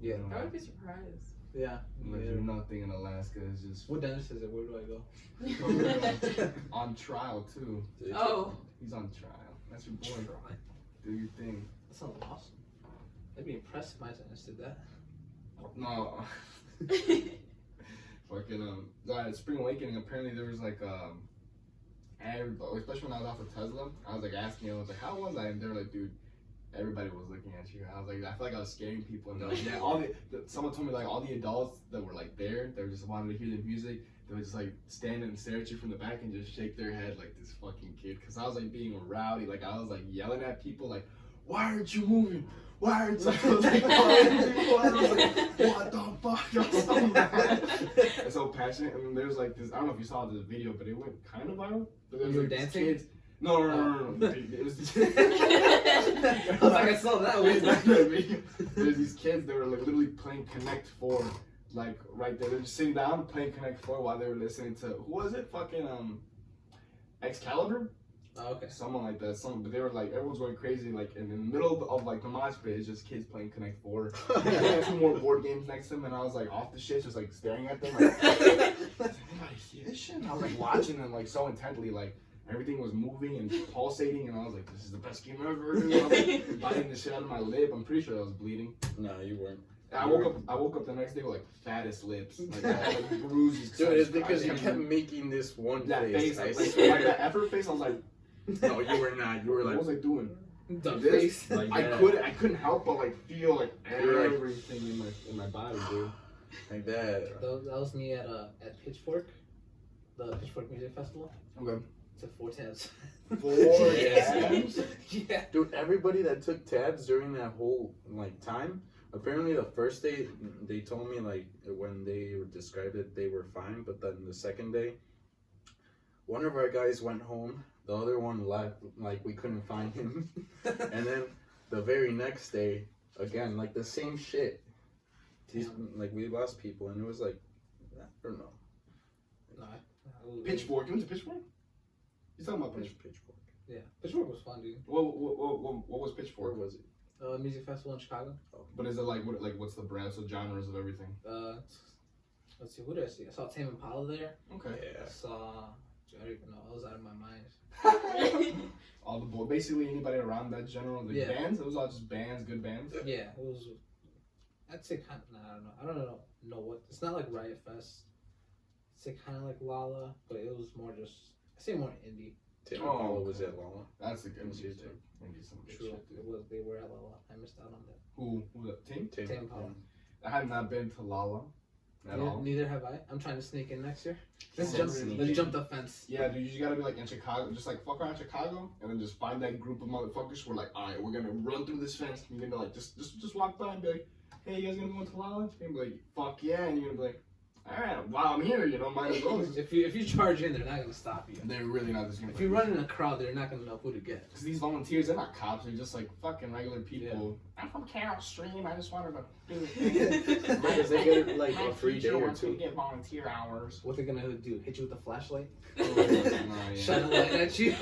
Yeah. You know, I would be surprised. Yeah. like, there's nothing in Alaska. It's just What dentist is it? Where do I go? on trial too. Oh. He's on trial. That's your boy. Do your thing. That sounds awesome. I'd be impressed if my dentist did that. No. Fucking Spring Awakening. Apparently there was like everybody, especially when I was off of Tesla, I was like asking, I was like, how was I? And they were like, dude, everybody was looking at you. I was like, I feel like I was scaring people. And they're like, yeah, someone told me like all the adults that were like there, they just wanted to hear the music. They would just like stand and stare at you from the back and just shake their head like this fucking kid. Cause I was like being rowdy, like I was like yelling at people, like, why aren't you moving? Why aren't you? I was like, I was like, what the fuck? I was so mad. I'm so passionate. I mean, there's like this. I don't know if you saw this video, but it went kind of viral. But there was You were like, these dancing? kids. No. It was. I was like, I saw that one. It's not that video. There's these kids. They were like literally playing Connect 4, like right there. They're just sitting down playing Connect 4 while they were listening to who was it? Fucking Excalibur. Oh, okay. Someone like that. But they were like everyone's going crazy. Like in the middle of like the mosh pit, it's just kids playing Connect 4. And they had some more board games next to them, and I was like off the shit, just like staring at them. Like, does anybody see this shit? And I was like watching them like so intently, like everything was moving and pulsating, and I was like, this is the best game ever. And I was like biting the shit out of my lip. I'm pretty sure I was bleeding. No, you weren't. And I woke up the next day with like fattest lips, like I had like bruises. Dude, it's because you kept making this one that face. face, I like swear. that effort face. I was like, No, you were not. You were what like, was I doing? Duck This? face. Like I that. I couldn't help but like feel like You're like- everything in my body, dude. like that. That was me at Pitchfork, the Pitchfork Music Festival. Okay. Took 4 tabs. 4 Yeah. tabs? Yeah. Dude, everybody that took tabs during that whole like time, apparently the first day they told me like when they described it they were fine, but then the second day, one of our guys went home, the other one left, like we couldn't find him, and then the very next day, again like the same shit. Like we lost people, and it was like, I don't know. No, Pitchfork. You went to Pitchfork? You talking about Pitchfork? Pitchfork. Yeah. Pitchfork was fun, dude. What was Pitchfork? Where was it? music festival in Chicago. But is it like what's the brands or genres of everything? Let's see, who did I see? I saw Tame Impala there. Okay. Yeah. I saw, I don't even know, I was out of my mind. All the basically anybody around that general the Yeah. bands. It was all just bands, good bands. Yeah, it was. I'd say kind of. Nah, I don't know. I don't know what. It's not like Riot Fest. I'd say kind of like Lala, but it was more just. I say more indie. Tim Oh, Apollo was okay. at Lala. That's a good Indie music. too. Indie some good True. shit, It dude. was. They were at Lala. I missed out on that. Who was that? Team? Tame Impala. I have not been to Lala at all. Neither have I. I'm trying to sneak in next year. Let's Yeah, jump. sneak Let's in. jump the fence. Yeah, dude, you just gotta be like in Chicago, just like fuck around Chicago, and then just find that group of motherfuckers who are like, all right, we're gonna run through this fence. And you're gonna like just walk by and be like, hey, you guys gonna go into Lala? And be like, fuck yeah, and you're gonna be like, all right, while I'm here, you know, might as well. If you charge in, they're not gonna stop you. They're really not just gonna. If you run in a crowd, they're not gonna know who to get. Because these volunteers, they're not cops. They're just like fucking regular people. Yeah. I'm from Carroll Stream. I just wanted to do it. Because they get like My a free day teacher or wants me two. to get volunteer hours. What they're gonna do? Hit you with a flashlight? Oh, yeah. Shine a light at you?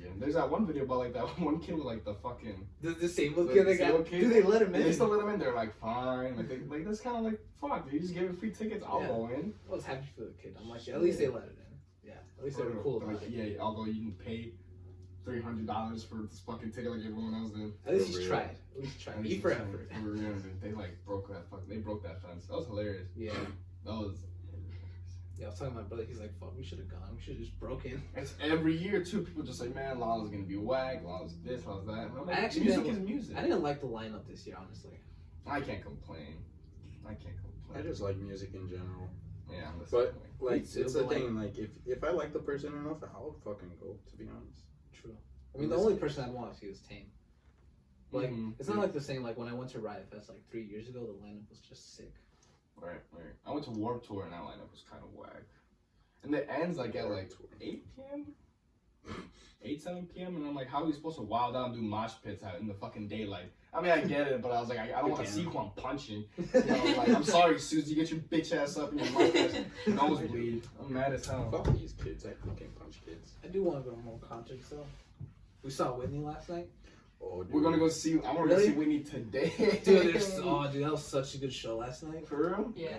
Yeah, there's that one video about like that one kid with like the fucking. The disabled The kid that disabled got. kid? Do they let him And they in? still let them in. They're like fine. Like that's kind of like fuck. Dude, you just gave him free tickets. I'll Yeah. go in. I was happy for the kid. I'm like, yeah, at least they let it in. Yeah, at least they were cool about Like, it. yeah, although you can pay $300 for this fucking ticket like everyone else did. At least For he's real. tried. At least tried. And E for effort. For real, dude. They like broke that fuck. They broke that fence. That was hilarious. Yeah. That was. Yeah, I was talking to my brother. He's like, fuck, we should have gone. We should have just broken. It's every year too. People just like, man, Lala's gonna be whack. Lala's this, Lala's that. And I'm like, I actually music didn't- is music. I didn't like the lineup this year, honestly. I can't complain. I can't complain. I just like music in general. Yeah, I'm But listening. like, Me too, it's the but, like- thing. Like, if I like the person enough, I'll fucking go. To be honest. True. I mean, the only person I'd want to see is Tame. Like, Mhm. it's not like the same. Like when I went to Riot Fest like 3 years ago, the lineup was just sick. Right. I went to Warped Tour and that lineup was kind of whack. And it ends like at like 8 p.m. 7 p.m. And I'm like, how are we supposed to wild out and do mosh pits out in the fucking daylight? I mean, I get it, but I was like, I don't want to see who I'm punching. You know, like, I'm sorry, Susie, get your bitch ass up and your mustache nosebleed. I'm mad as hell. Fuck these kids. I fucking punch kids. I do want to go to more concerts though. We saw Whitney last night. Oh, dude. We're gonna go see. I want to go see Whitney today. Dude, that was such a good show last night. For real? Yeah.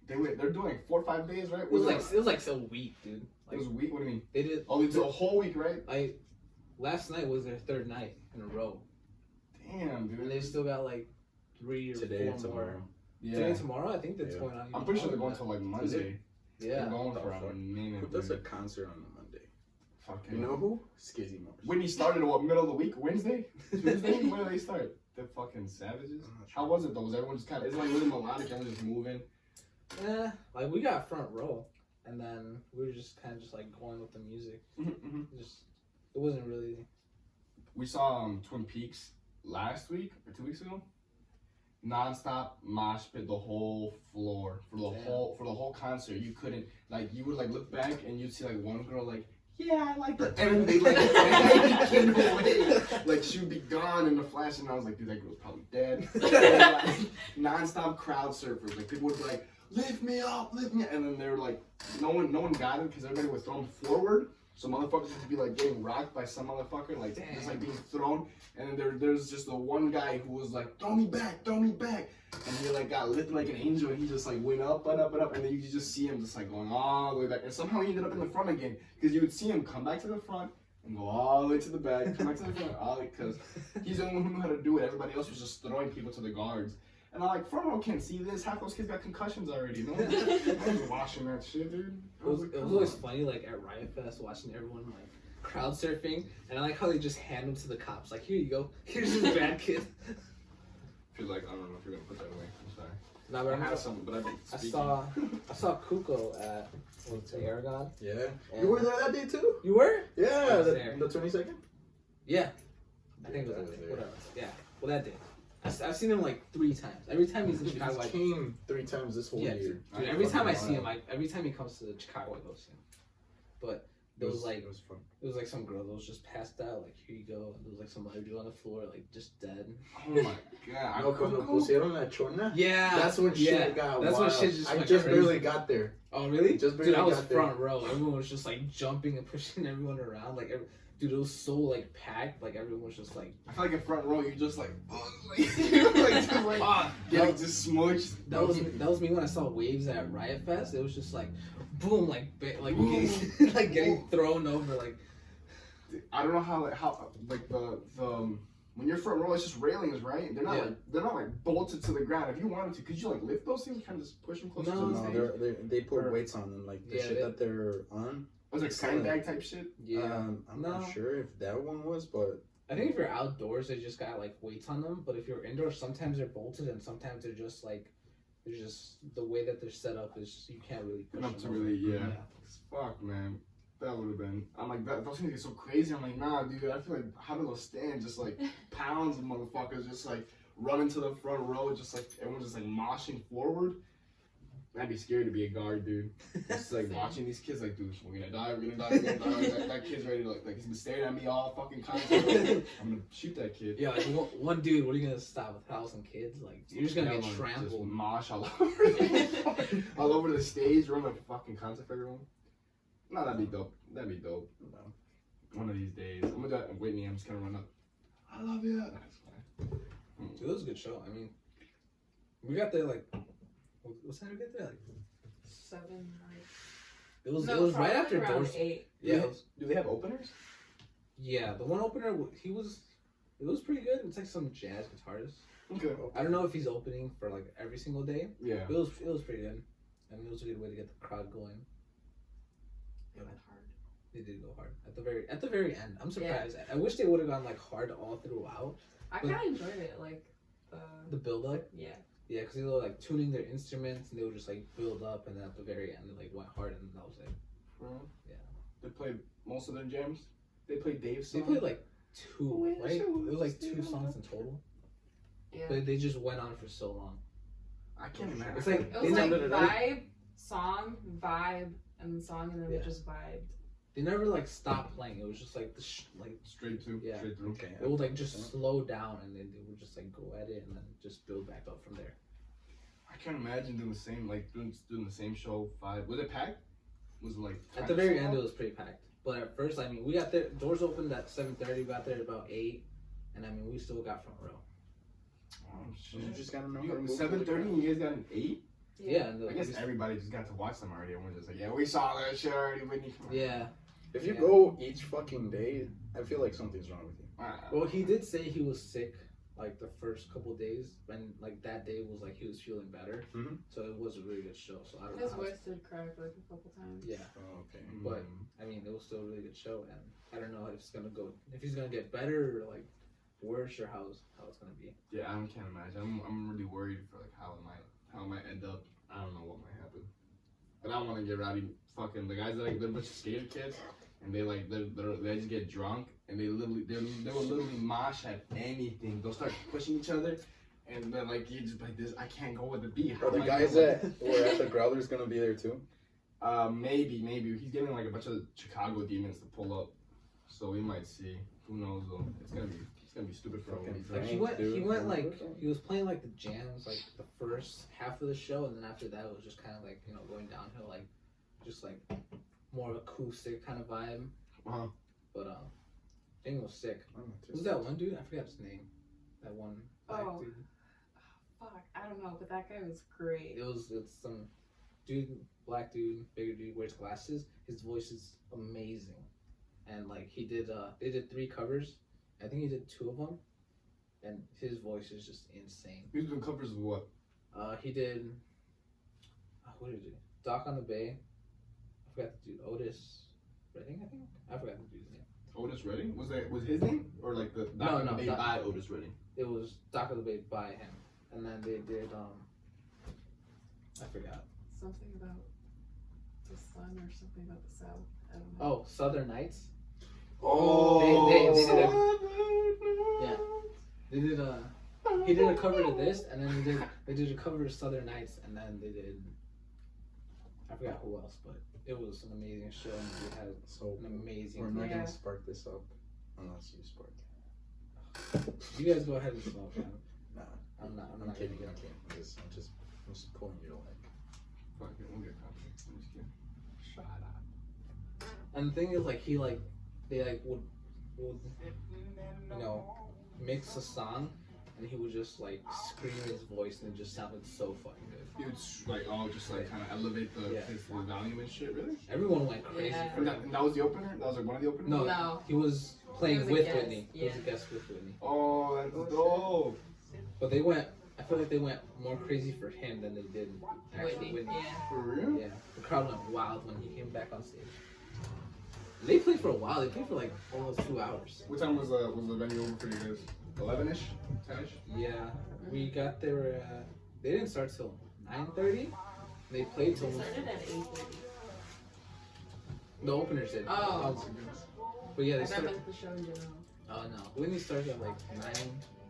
They're doing 4 or 5 days, right? It was like a week, dude. It Like, was a week. What do you mean? they did. Oh, they did a whole week, right? Last night was their third night in a row, Damn, and dude. they still got like 3 or Today 4 and more. tomorrow. Yeah. Today and tomorrow, I think that's Yeah. going on. I'm pretty sure they're going till like Monday. Yeah. They're going for Oh, a fuck. minute. Who does a dude. concert on a Monday? Fucking. You know who? Skizzy Mars. Whitney started what, middle of the week? Wednesday? Tuesday? When did they start? The fucking Savages? I'm not sure. How was it though? Was everyone just kind of, is it like really melodic, everyone just moving? Yeah, like we got front row, and then we were just kind of just like going with the music. It wasn't really. We saw Twin Peaks last week or 2 weeks ago. Non-stop mosh pit the whole floor for the Damn. whole concert. You couldn't like you would like look back and you'd see like one girl like, yeah, I like that, and then they like came away, like she would be gone in the flash, and I was like, dude, that girl's probably dead. And, like, non-stop crowd surfers, like people would be like, lift me up, and then they were like, no one got it because everybody was thrown forward. So motherfuckers would be like getting rocked by some motherfucker, like just like being thrown, and then there's just the one guy who was like, throw me back, and he like got lifted like an angel, and he just like went up and up and up, and then you could just see him just like going all the way back, and somehow he ended up in the front again, because you would see him come back to the front and go all the way to the back, come back to the front, because he's the only one who knew how to do it. Everybody else was just throwing people to the guards. And I'm like, front row can't see this. Half those kids got concussions already. No one's watching that shit, dude. It was always funny, like at Riot Fest, watching everyone like crowd surfing, and I like how they just hand them to the cops. Like, here you go, here's this bad kid. Feel like I don't know if you're gonna put that away. I'm sorry. No, but I have some, but I've been I speaking. saw Kuko at what's it, Aragon. Yeah. And- You were there that day too? You were? Yeah, I was the there. 22nd? Yeah. I think it was that day. Whatever. Yeah. Well, that day. I've seen him like 3 times. Every time he's in Chicago, He came 3 times this whole yeah, year. dude, every time I see him, every time he comes to Chicago, I go see him. But there was like it was fun. it was like some girl that was just passed out. Like, here you go. And there was like some other dude on the floor, like just dead. Oh my god. No, cuando pusieron la chona, Yeah. that's when shit got That's wild. when shit just I went just crazy. barely got there. Oh really? Just Dude, barely I was got there. front row. Everyone was just like jumping and pushing everyone around. Like dude, it was so like packed. Like everyone was just like. I feel like in front row, you're just like, getting just smushed. That was me when I saw Waves at Riot Fest. It was just like, boom, like Boom. getting, like getting thrown over, like. I don't know how the when you're front row, it's just railings, right? They're not like bolted to the ground. If you wanted to, could you like lift those things, kind of just push them closer to the stage? They put weights on them, like the shit that they're on. Was it like sandbag type shit? Yeah. I'm not sure if that one was, but I think if you're outdoors, they just got like weights on them. But if you're indoors, sometimes they're bolted and sometimes they're just like, they're just the way that they're set up is you can't really push Enough them to over. really, yeah. Fuck, man. That would have been. I'm like, those things get so crazy. I'm like, nah, dude. I feel like how do those stand? Just like pounds of motherfuckers just like running to the front row, just like everyone's just like moshing forward. I'd be scared to be a guard, dude. Just like watching these kids, like, dude, we're gonna die, we're gonna die, we're gonna die. That kid's ready to like he's been staring at me all fucking constantly. I'm gonna shoot that kid. Yeah, like one dude, what are you gonna stop with 1,000 kids? Like you're just gonna get Just trampled. mosh all all over the stage, ruin a fucking concert for everyone. No, that'd be dope. That'd be dope. no. One of these days, I'm gonna do that. Whitney, I'm just gonna run up. I love you. That's fine. Dude, it was a good show. I mean, we got there like, what time did we get there? Like 7, it was no, right after around doors. 8. Yeah, it was, Do they have openers? yeah. The one opener, it was pretty good. It's like some jazz guitarist. Okay. I don't know if he's opening for like every single day. Yeah. It was pretty good. I mean, it was a good way to get the crowd going. It went hard. They did go hard at the very end. I'm surprised. Yeah. I wish they would have gone like hard all throughout. I kind of enjoyed it, like the build up. Yeah. Yeah, because they were like tuning their instruments and they would just like build up, and then at the very end they like went hard, and that was it. Yeah. They played most of their jams. They played Dave's song. They played like 2, right? It It was like 2 songs in total. Yeah. But they just went on for so long. I can't imagine. It's like It was like vibe, song, vibe, and then song, and then we just vibed. they never like stopped playing. It was just like like straight through. Yeah. Straight through. Okay. it would like just slow down, and then they would just like go at it and then just build back up from there. I can't imagine doing the same, like doing the same show 5. Was it packed? Was it like At the very end, it was pretty packed. But at first, I mean, we got there. Doors opened at 7:30. We got there at about 8, and I mean, we still got front row. Oh, You shit. just gotta know You how to got move 7:30 and you guys got an 8? Yeah, and I guess everybody just got to watch them already. Everyone's just like, yeah, we saw that shit already. Whitney. Come on. Yeah. If you Yeah. go each fucking day, I feel like something's wrong with you. Well, he did say he was sick like the first couple of days, and like that day was like he was feeling better. Mhm. So it was a really good show. So I don't His know. voice did crack like a couple times. Yeah, Oh, okay. but I mean, it was still a really good show, and I don't know if it's gonna go, if he's gonna get better or like worse, or how it's gonna be. Yeah, I can't imagine. I'm really worried for like how it might end up. I don't know what might happen. But I don't want to get rowdy. Fucking the guys that like they're a bunch of skater kids, and they like they just get drunk, and they will literally mosh at anything. They'll start pushing each other, and then like you just like this. I can't go with the beat. How Are the am I guys gonna- that were at the Growlers gonna be there too? Maybe he's getting like a bunch of Chicago demons to pull up, so we might see. Who knows though? It's gonna be stupid for Fucking everyone. Like he went like he was playing like the jams like the first half of the show, and then after that it was just kind of like going downhill, like just like more acoustic kind of vibe. Uh-huh. But thing was sick. I'm not Who's too that one dude? I forgot his name. That one black Oh. dude. Fuck, I don't know, but that guy was great. It's some dude, black dude, bigger dude, wears glasses. His voice is amazing, and like they did 3 covers. I think he did 2 of them, and his voice is just insane. He's doing covers of what? He did. What did he do? Dock on the Bay. I forgot the dude. Otis Redding, I think. I forgot the dude's name. Otis Redding? Was his name or like the No, Doc Doc- by Otis Redding? It was Dock on the Bay by him, and then they did I forgot. Something about the sun or something about the south. I don't know. Oh, Southern Nights. Oh, They did a Yeah. They did he did a cover to this, and then they did a cover to Southern Nights, and then they did, I forgot who else, but it was an amazing show, and it had So an amazing. we're not Yeah. gonna spark this up unless you spark it. You guys go ahead and smoke, man. Nah, I'm not I'm gonna kidding. go. I'm kidding. I'm just pulling your leg. Fuck it, we'll get coffee. I'm just kidding. Shut up. And the thing is, like they would would, you know, mix a song, and he would just like scream his voice, and it just sounded so fucking good. He would just like kind of elevate the volume and shit. Really? Everyone went crazy Yeah. for And that. that was the opener. That was like one of the openers. No, No. he was playing He was a with guest, Whitney. He was a yeah. guest with Whitney. Oh, that's dope. But they went. I feel like they went more crazy for him than they did actually Whitney. Yeah. For real? Yeah, the crowd went wild when he came back on stage. They played for a while. They played for like almost 2 hours. What time was the venue over for you guys? 11ish, 10ish. Yeah, we got there. They didn't start till 9:30. They played till They started at 8:30. the openers did. Oh. But yeah, I they thought started. meant the show in general. Oh no, Whitney started at like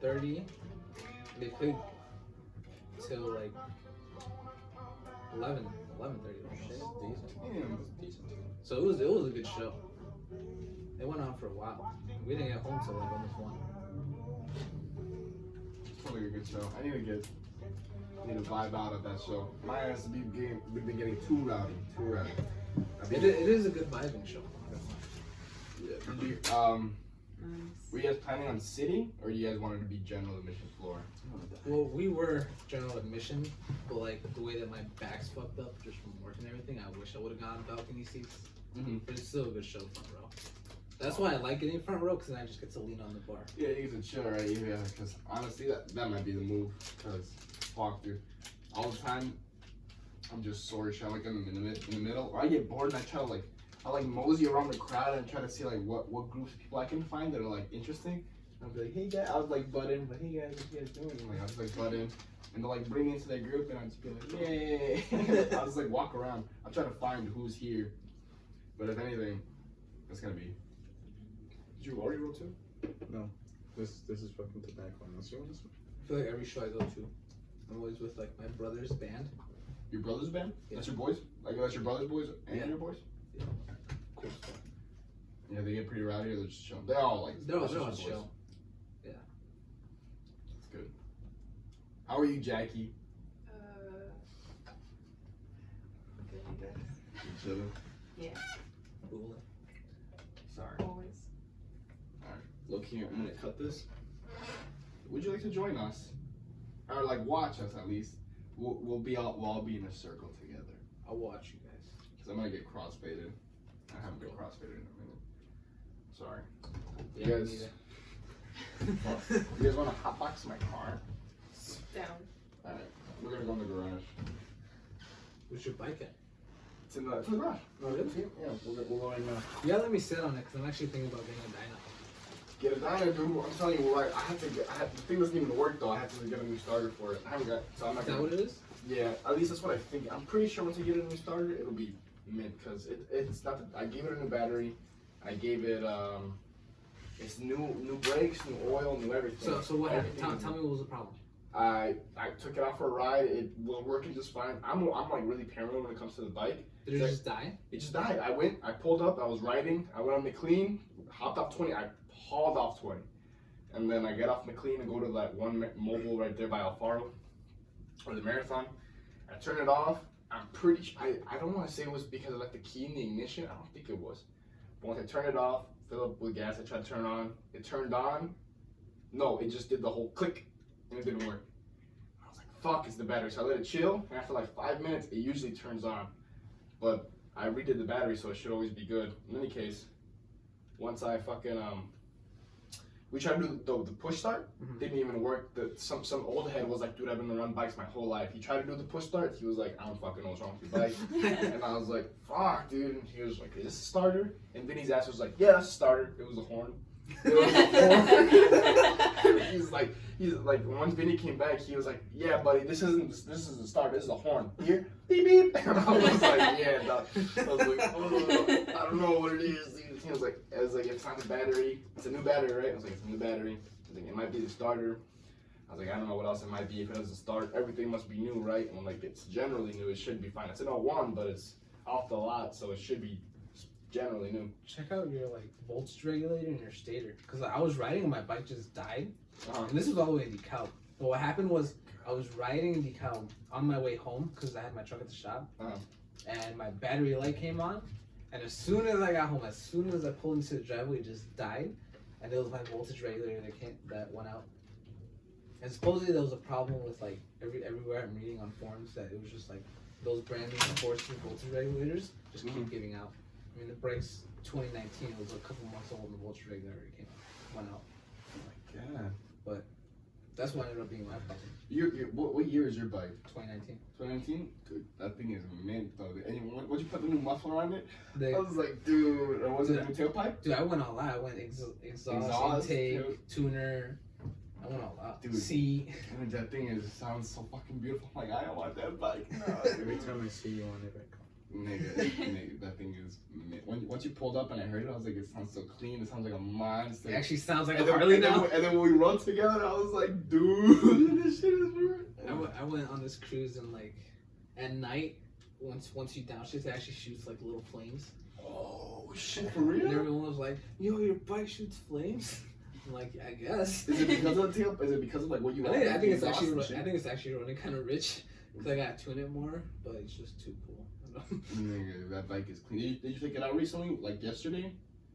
9:30. They played till like 11:30. Shit, decent. Damn. Decent. So it was a good show. It went on for a while. We didn't get home till like almost 1. It's probably a good show. I need to vibe out of that show. My ass has been getting too rowdy. It is a good vibing show. Yeah. Did you, Nice. were you guys planning on sitting, or you guys wanted to be general admission floor? Well, we were general admission, but like the way that my back's fucked up just from work and everything, I wish I would have gone balcony seats. Mm-hmm. But it's still a good show front row. That's why I like getting front row, because then I just get to lean on the bar. Yeah, you get to chill right here, because honestly, that might be the move. Because fuck, dude, all the time I'm just sore as shit. Like I'm in the middle, or I get bored and I like mosey around the crowd and try to see like what groups of people I can find that are like interesting. I'll be like, hey guys, I was like butt in, but hey guys, what you guys doing? And, like I was like butt in, and they'll like bring me into their group, and I'll just be like, yay! I'll just like walk around. I'll try to find who's here. But if anything, it's gonna be. Did you already roll too? This is fucking tobacco. Unless you want this one. I feel like every show I go to, I'm always with like my brother's band. Your brother's band? Yeah. That's your boys? Like that's your brother's boys and Yeah. your boys? Yeah. Cool stuff. Yeah, they get pretty rowdy or they're just chilling. They're all like They're all that's just your chill. boys. Yeah. That's good. How are you, Jackie? Good, you guys. You chilling? Yeah, Cool. Sorry. always. Alright. Look here, I'm gonna cut this. Would you like to join us? Or like watch us at least. We'll all be in a circle together. I'll watch you guys. Cause I'm gonna get crossfaded. I haven't been crossfaded in a minute. Sorry. Yeah, You guys- me You guys wanna hotbox my car? Down. Alright. We're gonna go in the garage. Where's your bike at? It's in the garage. Oh, really? Yeah, we'll go in now. You gotta let me sit on it, because I'm actually thinking about getting a dyno. Get a dyno, dude. I'm telling you, like, the thing doesn't even work though. I have to get a new starter for it. I haven't got, so I'm not Is that gonna. what it is? Yeah, at least that's what I think. I'm pretty sure once I get a new starter, it'll be mint, cause it's not. I gave it a new battery. I gave it it's new brakes, new oil, new everything. So what happened? Everything. Tell me what was the problem. I took it out for a ride. It was working just fine. I'm like really paranoid when it comes to the bike. Did it Like- just die? It just died. I pulled up, I was riding, I went on McLean, hopped off 20, I hauled off 20. And then I get off McLean and go to that one mobile right there by Alfaro, or the Marathon. I turn it off. I'm pretty sure, I don't want to say it was because I left the key in the ignition. I don't think it was. But once I turned it off, fill up with gas, I tried to turn it on. It turned on. No, it just did the whole click, and it didn't work. I was like, fuck, it's the battery. So I let it chill, and after like 5 minutes, it usually turns on. But I redid the battery, so it should always be good. In any case, once I fucking we tried to do the push start, didn't even work. Some old head was like, dude, I've been running bikes my whole life. He tried to do the push start. He was like, I don't fucking know what's wrong with your bike. And I was like, fuck, dude. And he was like, is this a starter? And then his ass was like, yeah, that's a starter. It was a horn. It was a horn. he's like, once Vinny came back, he was like, yeah, buddy, this isn't a starter. This is a horn. Here, beep beep. And I was like, yeah, dog. I was like, oh, I don't know what it is, dude. He was like, it's not the battery. It's a new battery, right? I was like, it's a new battery. I was like, it might be the starter. I was like, I don't know what else it might be. If it doesn't start, everything must be new, right? And like, it's generally new. It should be fine. It's an 01, but it's off the lot, so it should be generally new. Check out your like voltage regulator and your stator. Cause I was riding and my bike just died. And this was all the way in DeKalb. But what happened was I was riding in DeKalb on my way home because I had my truck at the shop. And my battery light came on. And as soon as I got home, as soon as I pulled into the driveway, it just died. and it was my voltage regulator that went out. And supposedly there was a problem with like everywhere I'm reading on forums that it was just like those brand new forced voltage regulators just keep giving out. I mean the brakes 2019, it was a couple months old and the voltage regulator went out. Oh my god. But that's what ended up being my problem. What year is your bike? 2019. 2019? Dude, that thing is mint though. And what'd you put the new muffler on it? They, I was like, dude, or was it a new tailpipe? dude, I went all out. I went exhaust intake, tuner. I went all out. Dude. Seat. I mean, that thing sounds so fucking beautiful. I'm like, I don't want that bike. No. Every time I see you on it, I go. Nigga, that thing is. Once you pulled up and I heard it, I was like, it sounds so clean. It sounds like a monster. It actually sounds like and a Harley then, now. And then when we rode together, I was like, dude, this shit is weird. I went on this cruise and like at night, once you downshift, it actually shoots like little flames. Oh shit, for real? And everyone was like, yo, your bike shoots flames. I'm like, I guess. Is it because of the tail? Is it because of like what you? I think it's actually running kind of rich because I gotta tune it more, but it's just too cool. Nigga, that bike is clean. Did you take it out recently? Like yesterday?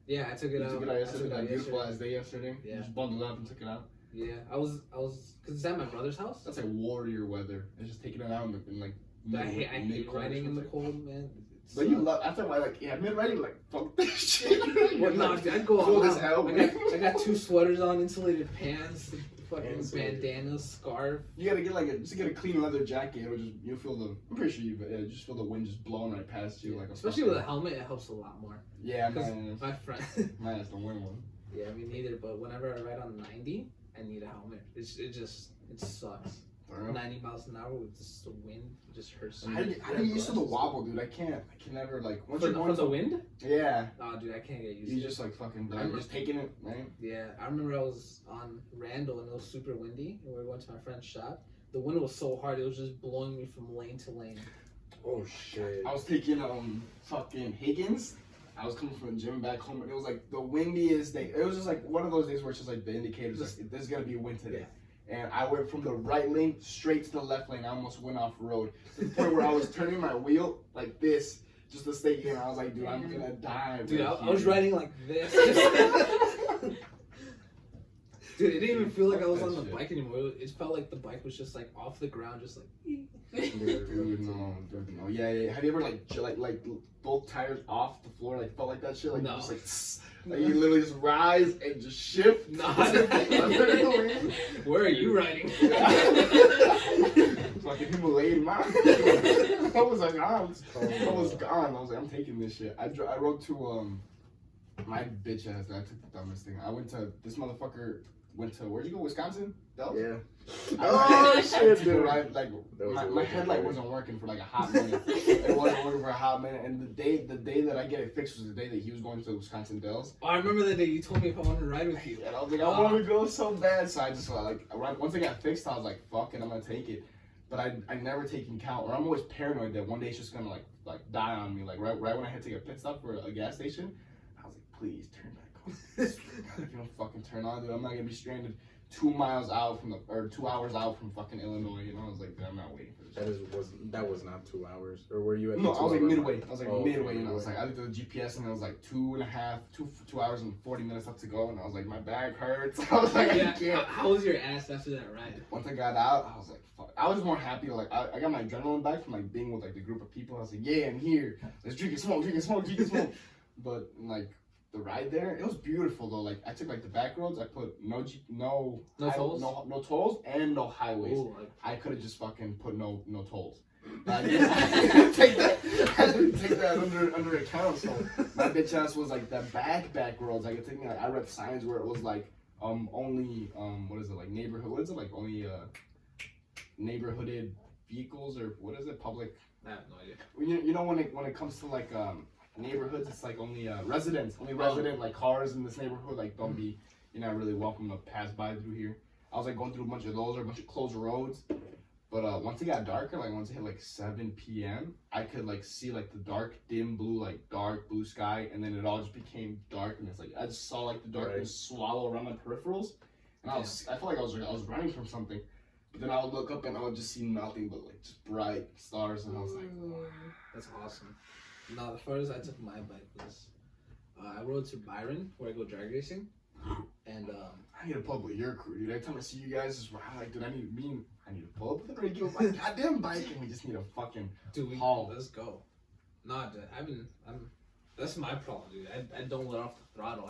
Yeah, I took it out. You took it out yesterday. That beautiful yesterday. ass day yesterday. Yeah. You just bundled up and took it out. Yeah, I was, cause it's at my brother's house. That's like warrior weather. It's just taking it out in like. I hate riding in the cold, man. But you love after my mid-riding, like fuck this shit. What not? I'd go Cold all as out. hell, I got 2 sweaters on, insulated pants, fucking Insulated. bandana, scarf. You gotta get a clean leather jacket. It'll just you feel the. I'm pretty sure you just feel the wind just blowing right past you like a. Especially with a helmet, it helps a lot more. Yeah, Because my friend. mine has the wind one. Yeah, me neither. But whenever I ride on 90, I need a helmet. It sucks. 90 miles an hour with just the wind just hurts. How do you used to the wobble, dude? I can never like once you're going from the wind. Yeah. Oh, dude, I can't get used to You it. just like fucking I'm just taking it, right? Yeah, I remember I was on Randall and it was super windy, and we went to my friend's shop. The wind was so hard, it was just blowing me from lane to lane. Oh shit. I was taking fucking Higgins. I was coming from the gym back home, and it was like the windiest day. It was just like one of those days where it's just like the indicators like there's gonna be wind today. And I went from the right lane straight to the left lane. I almost went off road to the point where I was turning my wheel like this just to stay in. I was like, dude, I'm gonna die. Dude, I was riding like this. Dude, it didn't even feel like I was on the bike anymore. It felt like the bike was just like off the ground, just like. Dude, no. Yeah. Have you ever like both tires off the floor, like felt like that shit, like no. just like. Like you literally just rise and just shift. Nah. Where are you riding? Fucking Himalayan mountain. I was like, I was gone. I was like, I'm taking this shit. I rode to my bitch ass. I took the dumbest thing. I went to this motherfucker. Where'd you go? Wisconsin? Dells? Yeah. Oh shit, dude! My a headlight wasn't working for like a hot minute. It wasn't working for a hot minute, and the day that I get it fixed was the day that he was going to Wisconsin Dells. Oh, I remember the day you told me if I wanted to ride with you. And I was like, I want to go so bad. So I just once I got fixed, I was like, fuck it, I'm gonna take it. But I never taken count, or I'm always paranoid that one day it's just gonna like die on me. Like right when I had to take a pit stop for a gas station, I was like, please turn back on. If you don't fucking turn on, dude, I'm not gonna be stranded 2 hours out from fucking Illinois. You know, I was like, dude, I'm not waiting for this. That was not 2 hours, or were you at? No, I was like midway. Midway. And I was like, I looked at the GPS and it was like 2 hours and 40 minutes left to go, and I was like, my back hurts. I was like, I can't. How was your ass after that ride? Once I got out, I was like, fuck. I was more happy. Like I got my adrenaline back from like being with like the group of people. I was like, yeah, I'm here. Let's drink and smoke. But like. The ride there, it was beautiful though. Like I took like the back roads. I put no tolls and no highways. Ooh, I could have just fucking put no tolls. I didn't take that under account. So my bitch ass was like the back roads. I could take. I read signs where it was like only what is it like neighborhood? What is it like only neighborhooded vehicles or what is it public? I have no idea. You know when it comes to like neighborhoods, it's like only residents, like cars in this neighborhood, like don't be, you're not really welcome to pass by through here. I was like going through a bunch of those or a bunch of closed roads, but once it got darker, like once it hit like 7 p.m., I could like see like the dim blue sky, and then it all just became dark, and it's like I just saw like the darkness swallow around my peripherals, and I felt like I was running from something. But then I would look up and I would just see nothing but like just bright stars, and I was like, wow. That's awesome. No, the farthest I took my bike was I rode to Byron where I go drag racing, And I need to pull up with your crew, dude. Every time I see you guys, it's like, dude, I need to pull up with Enrique with my goddamn bike, and we just need a fucking haul. Let's go. Nah, dude, that's my problem, dude. I don't let off the throttle.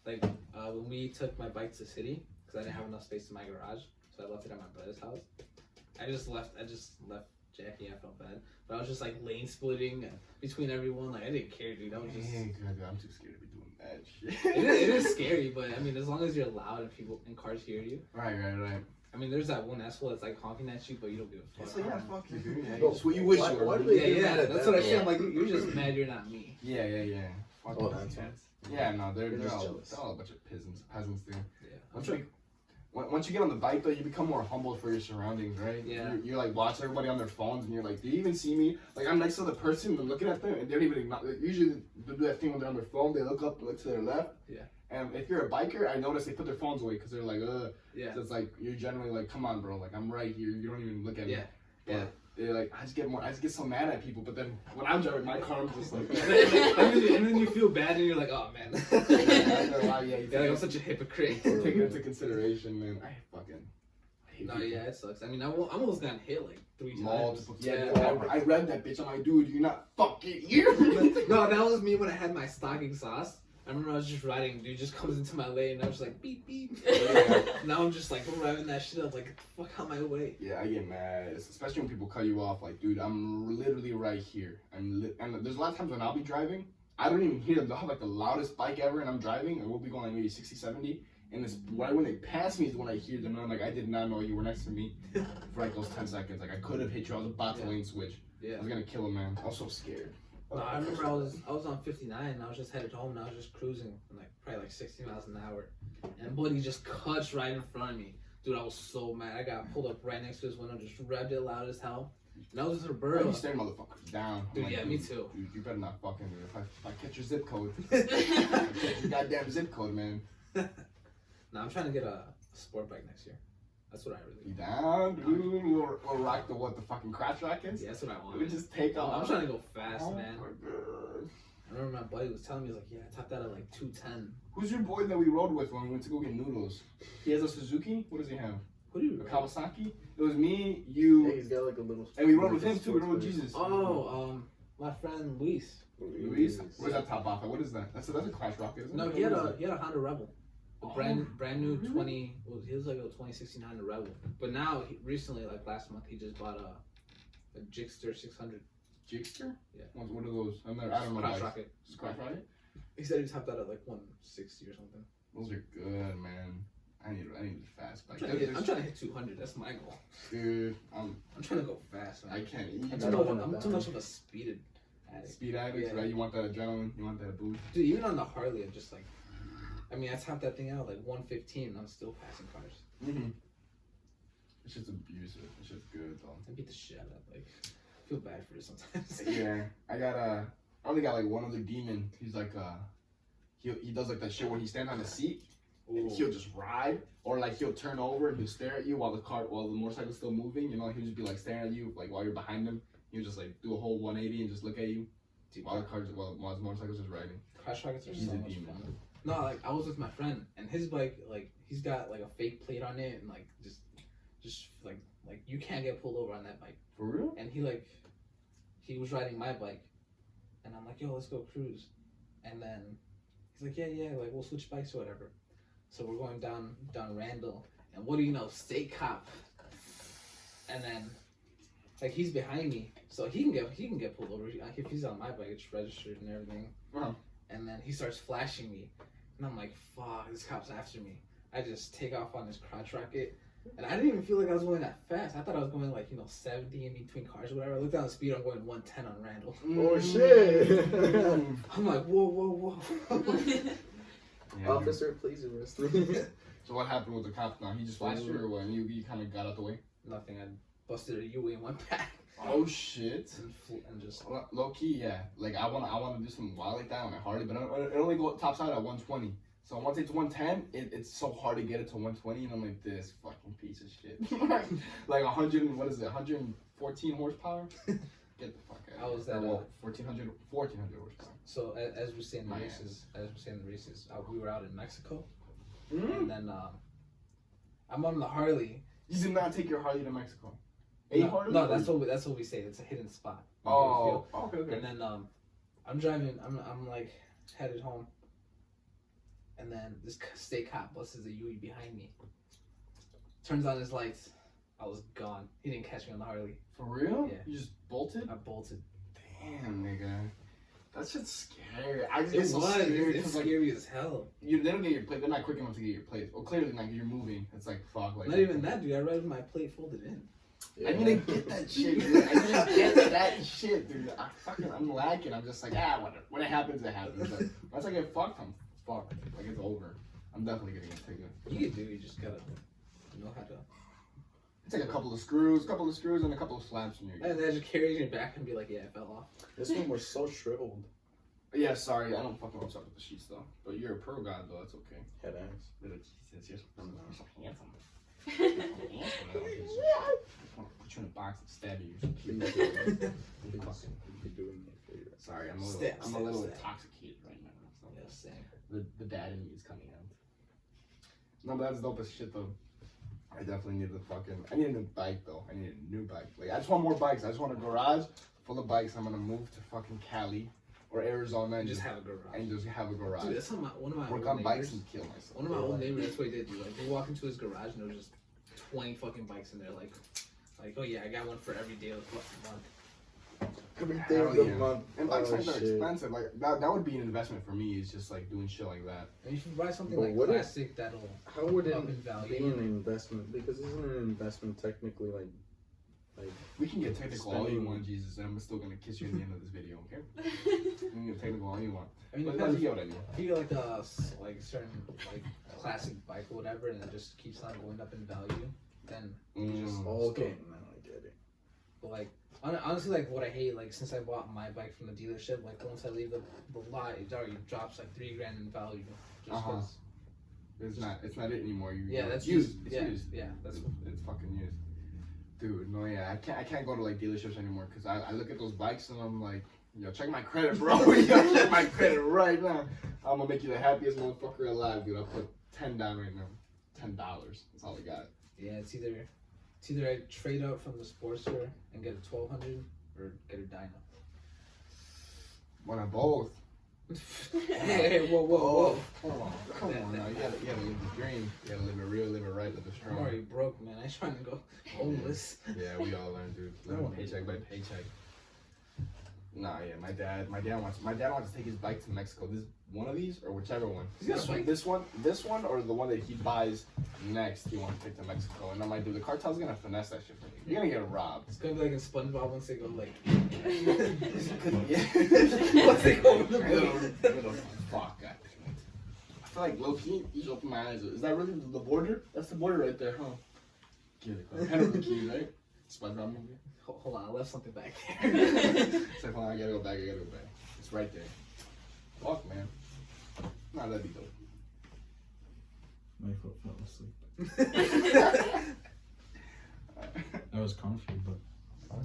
When we took my bike to the city, because I didn't have enough space in my garage, so I left it at my brother's house. I just left Jackie. I felt bad, but I was just like lane splitting between everyone. Like I didn't care, dude. I was just. Hey, God, I'm too scared to be doing that shit. It is scary, but I mean, as long as you're loud and people and cars hear you. Right. I mean, there's that one asshole that's like honking at you, but you don't give a fuck. So yeah, fuck you, dude. Yeah, that's what you wish you were. Yeah. That's what I feel like. You're just mad you're not me. Yeah. Fuck Oh, those that's cats. Yeah, no, they're all a bunch of peasants, dude. Yeah. Once you get on the bike, though, you become more humble for your surroundings, right? Yeah. You're like watching everybody on their phones, and you're like, do you even see me? Like, I'm next to the person, and looking at them, and they don't even usually they do that thing when they're on their phone. They look up and look to their left. Yeah. And if you're a biker, I notice they put their phones away because they're like, Yeah. So it's like you're generally like, come on, bro, like I'm right here. You don't even look at me. Yeah. They're like, I just get so mad at people, but then when I'm driving my car, I'm just like, and then you feel bad, and you're like, oh man. Yeah, I'm such a hypocrite. Take it into consideration, man. I hate No, people. yeah, it sucks. I mean, I almost got hit like 3 times. Multiple. Yeah, I read that bitch. I'm like, dude, you're not fucking here. No, that was me when I had my stock exhaust. I remember I was just riding, dude just comes into my lane, and I was like, beep, beep. Now I'm just like revving that shit up, like, get the fuck out my way. Yeah, I get mad, especially when people cut you off. Like, dude, I'm literally right here. And there's a lot of times when I'll be driving, I don't even hear them. They'll have like the loudest bike ever, and I'm driving, and we'll be going like maybe 60, 70. And it's right when they pass me is when I hear them, and I'm like, I did not know you were next to me for like those 10 seconds. Like, I could have hit you. I was about to lane switch. Yeah. I was gonna kill him, man. I was so scared. No, I remember I was on 59, and I was just headed home, and I was just cruising, like probably like 60 miles an hour, and buddy just cuts right in front of me. Dude, I was so mad. I got pulled up right next to his window, just revved it loud as hell. And I was just a bird. You staring motherfuckers down. Dude, like, yeah, me too. Dude, you better not fucking. If I catch your zip code, catch your goddamn zip code, man. Nah, I'm trying to get a sport bike next year. That's what I really want. You down, dude? We'll rock the fucking crotch rockets. Yeah, that's what I want. We just take off. I'm trying to go fast, man. My God. I remember my buddy was telling me, he was like, yeah, I topped out at like 210. Who's your boy that we rode with when we went to go get noodles? He has a Suzuki? What does he have? Who do you A Kawasaki? It was me, you, Yeah, he's got like a little. and we rode with him too. We rode with Jesus. Oh, my friend Luis. Luis? Where's that top off? What is that? That's a Crash Rocket, isn't it? No, he had a Honda Rebel. A Oh, brand new really? 20. Well, he was like a 2016 Honda Rebel. But now, recently, like last month, he just bought a Gixxer 600. Jigster? Yeah. What are those? I don't know. Crash Rocket. Crash Rocket? He said he topped out at like 160 or something. Those are good, man. I need a fast bike. I'm trying to hit 200. That's my goal. Dude, I'm trying to go fast, man. I can't eat. I'm too much of a speed addict. Speed addict, Yeah. right? You want that adrenaline, you want that boost. Dude, even on the Harley, I'm just like, I mean, I topped that thing out like 115, and I'm still passing cars. Mm-hmm. It's just abusive. It's just good though. I beat the shit out of that. Like, I feel bad for it sometimes. Yeah, I only got like one other demon. He's like he does like that shit where he stands on the seat and he'll just ride, or like he'll turn over and he'll stare at you while the motorcycle's still moving. You know, he'll just be like staring at you like while you're behind him. He'll just like do a whole 180 and just look at you while his motorcycle's just riding. Crash Rockets are He's so a much demon. fun. No, like I was with my friend, and his bike, like he's got like a fake plate on it, and like just like you can't get pulled over on that bike. For real? And he was riding my bike, and I'm like, yo, let's go cruise. And then he's like, yeah, like we'll switch bikes or whatever. So we're going down Randall, and what do you know, state cop. And then like he's behind me, so he can get pulled over if he's on my bike. It's registered and everything. Uh-huh. And then he starts flashing me, and I'm like, fuck, this cop's after me. I just take off on this crotch rocket, and I didn't even feel like I was going that fast. I thought I was going like 70 in between cars or whatever. I looked down the speed, I'm going 110 on Randall. Oh shit! I'm like, whoa. Yeah, Officer, please arrest me. So what happened with the cop now? He just flashed you, or what? And you kind of got out the way? Nothing. I busted a U and went back. Oh shit! And just Low key, yeah. Like I wanna do something wild like that on my Harley, but it only tops out at 120. So once it's 110, it's so hard to get it to 120, and I'm like, this fucking piece of shit. Like 114 horsepower? Get the fuck out. I was Or at, 1400 horsepower. so as we say in the My races, we were out in Mexico, and then I'm on the Harley. You did not take your Harley to Mexico. A Harley? No, that's what we say. It's a hidden spot. Oh, okay. And then I'm driving. I'm like headed home, and then this state cop busts a Yui behind me. Turns on his lights. I was gone. He didn't catch me on the Harley. For real? Yeah. You just bolted? I bolted. Damn, nigga. That shit's scary. I just It get so was. scared. It's 'Cause, like, scary as hell. they don't get your plate. They're not quick enough to get your plate. Well, clearly not. You're moving. It's like fuck. Like Not even that, dude. I read my plate folded in. I need to get that shit, dude. I need to get that shit, dude. I'm lacking. I'm just like, whatever. When it happens, it happens. But once I get fucked, I'm fucked. Like, it's over. I'm definitely getting a ticket. You can do. You just gotta know how to. It's like a couple of screws, and a couple of flaps in your. And then just carry it in your back and be like, yeah, it fell off. This one was so shriveled. Yeah, sorry. I don't fucking upset with the sheets, though. But you're a pro god, though. That's okay. Head ass. You're so handsome. You're so handsome. Put you in a box and stab you. Please do it. Please be doing it for you. Sorry, I'm a Stab. little intoxicated right now. So Yeah, same. the dad in me is coming out. No, but that's dope as shit though. I definitely need I need a new bike though. I need a new bike. Like I just want more bikes. I just want a garage full of bikes. I'm gonna move to fucking Cali or Arizona and Just have a garage. have a garage. Dude, that's one of my Work old on bikes neighbors. and kill myself. One of my old neighbors, that's what he did, dude. Like, they walk into his garage and there was just 20 fucking bikes in there. Like, oh yeah, I got one for every day of the month. Every day Hell of the yeah. month. And bikes Oh, are shit. expensive. Like that would be an investment for me. Is just like doing shit like that. And you should buy something But like what if- plastic that'll How would it up in be value. an investment? Because isn't an investment technically like We can get technical all you Spending- want, Jesus, and I'm still gonna kiss you at the end of this video, okay? We can get technical all you want. I mean, But depends you get what I mean. if you get like a certain like classic bike or whatever, and it just keeps on going up in value, then you just okay? Now I get it. But like honestly, like what I hate, like since I bought my bike from the dealership, like once I leave the lot, it already drops like $3,000 in value. Just 'cause- It's not it anymore. that's used. It's yeah, used. Yeah, that's It's fucking used. Dude, no, yeah, I can't go to like dealerships anymore because I look at those bikes and I'm like, yo, check my credit, bro. Yo, check my credit right now. I'm gonna make you the happiest motherfucker alive, dude. I'll put $10 down right now. $10. That's all I got. yeah. It's either I trade out from the Sportster and get a 1200 or get a dyno. One of both. Hey, whoa. Come on now. You gotta live the dream. You gotta live it real, live it right, live it I'm strong. already broke, man. I ain't trying to go homeless. Yeah, we all learn, dude. Living paycheck by paycheck. Nah, yeah, my dad wants to take his bike to Mexico. This one of these or whichever one. He's got a bike? This one, or the one that he buys next. He wants to take to Mexico, and I'm like, dude, the cartel's gonna finesse that shit for you. You're gonna get robbed. It's gonna be like in SpongeBob once they go like. Yeah. Once they go in the Little fuck, God. I feel like low key, you should open my eyes. Is that really the border? That's the border right there, huh? Give it. Hand over the keys, right? SpongeBob movie. Hold on, I left something back there. It's like, hold on, I gotta go back. It's right there. Fuck, man. Nah, that'd be dope. My foot fell asleep. I was comfy, but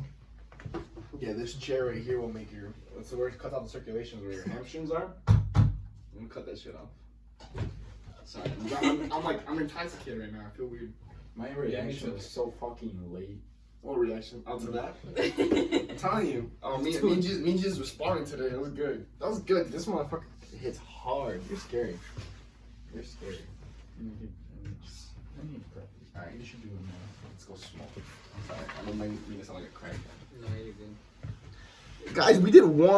Yeah, this chair right here will make your. What's the word? Cut out the circulations where your hamstrings are. I'm gonna cut that shit off. Sorry, I'm intoxicated right now. I feel weird. My reaction was so fucking late. What reaction? Onto that? I'm telling you. Oh, me just responding today. It was good. That was good. This motherfucker hits hard. You're scary. You're scary. Alright, you should do it now. Let's go small. I'm sorry. I don't mean to sound like a crack. No, you're good. Guys, we did one.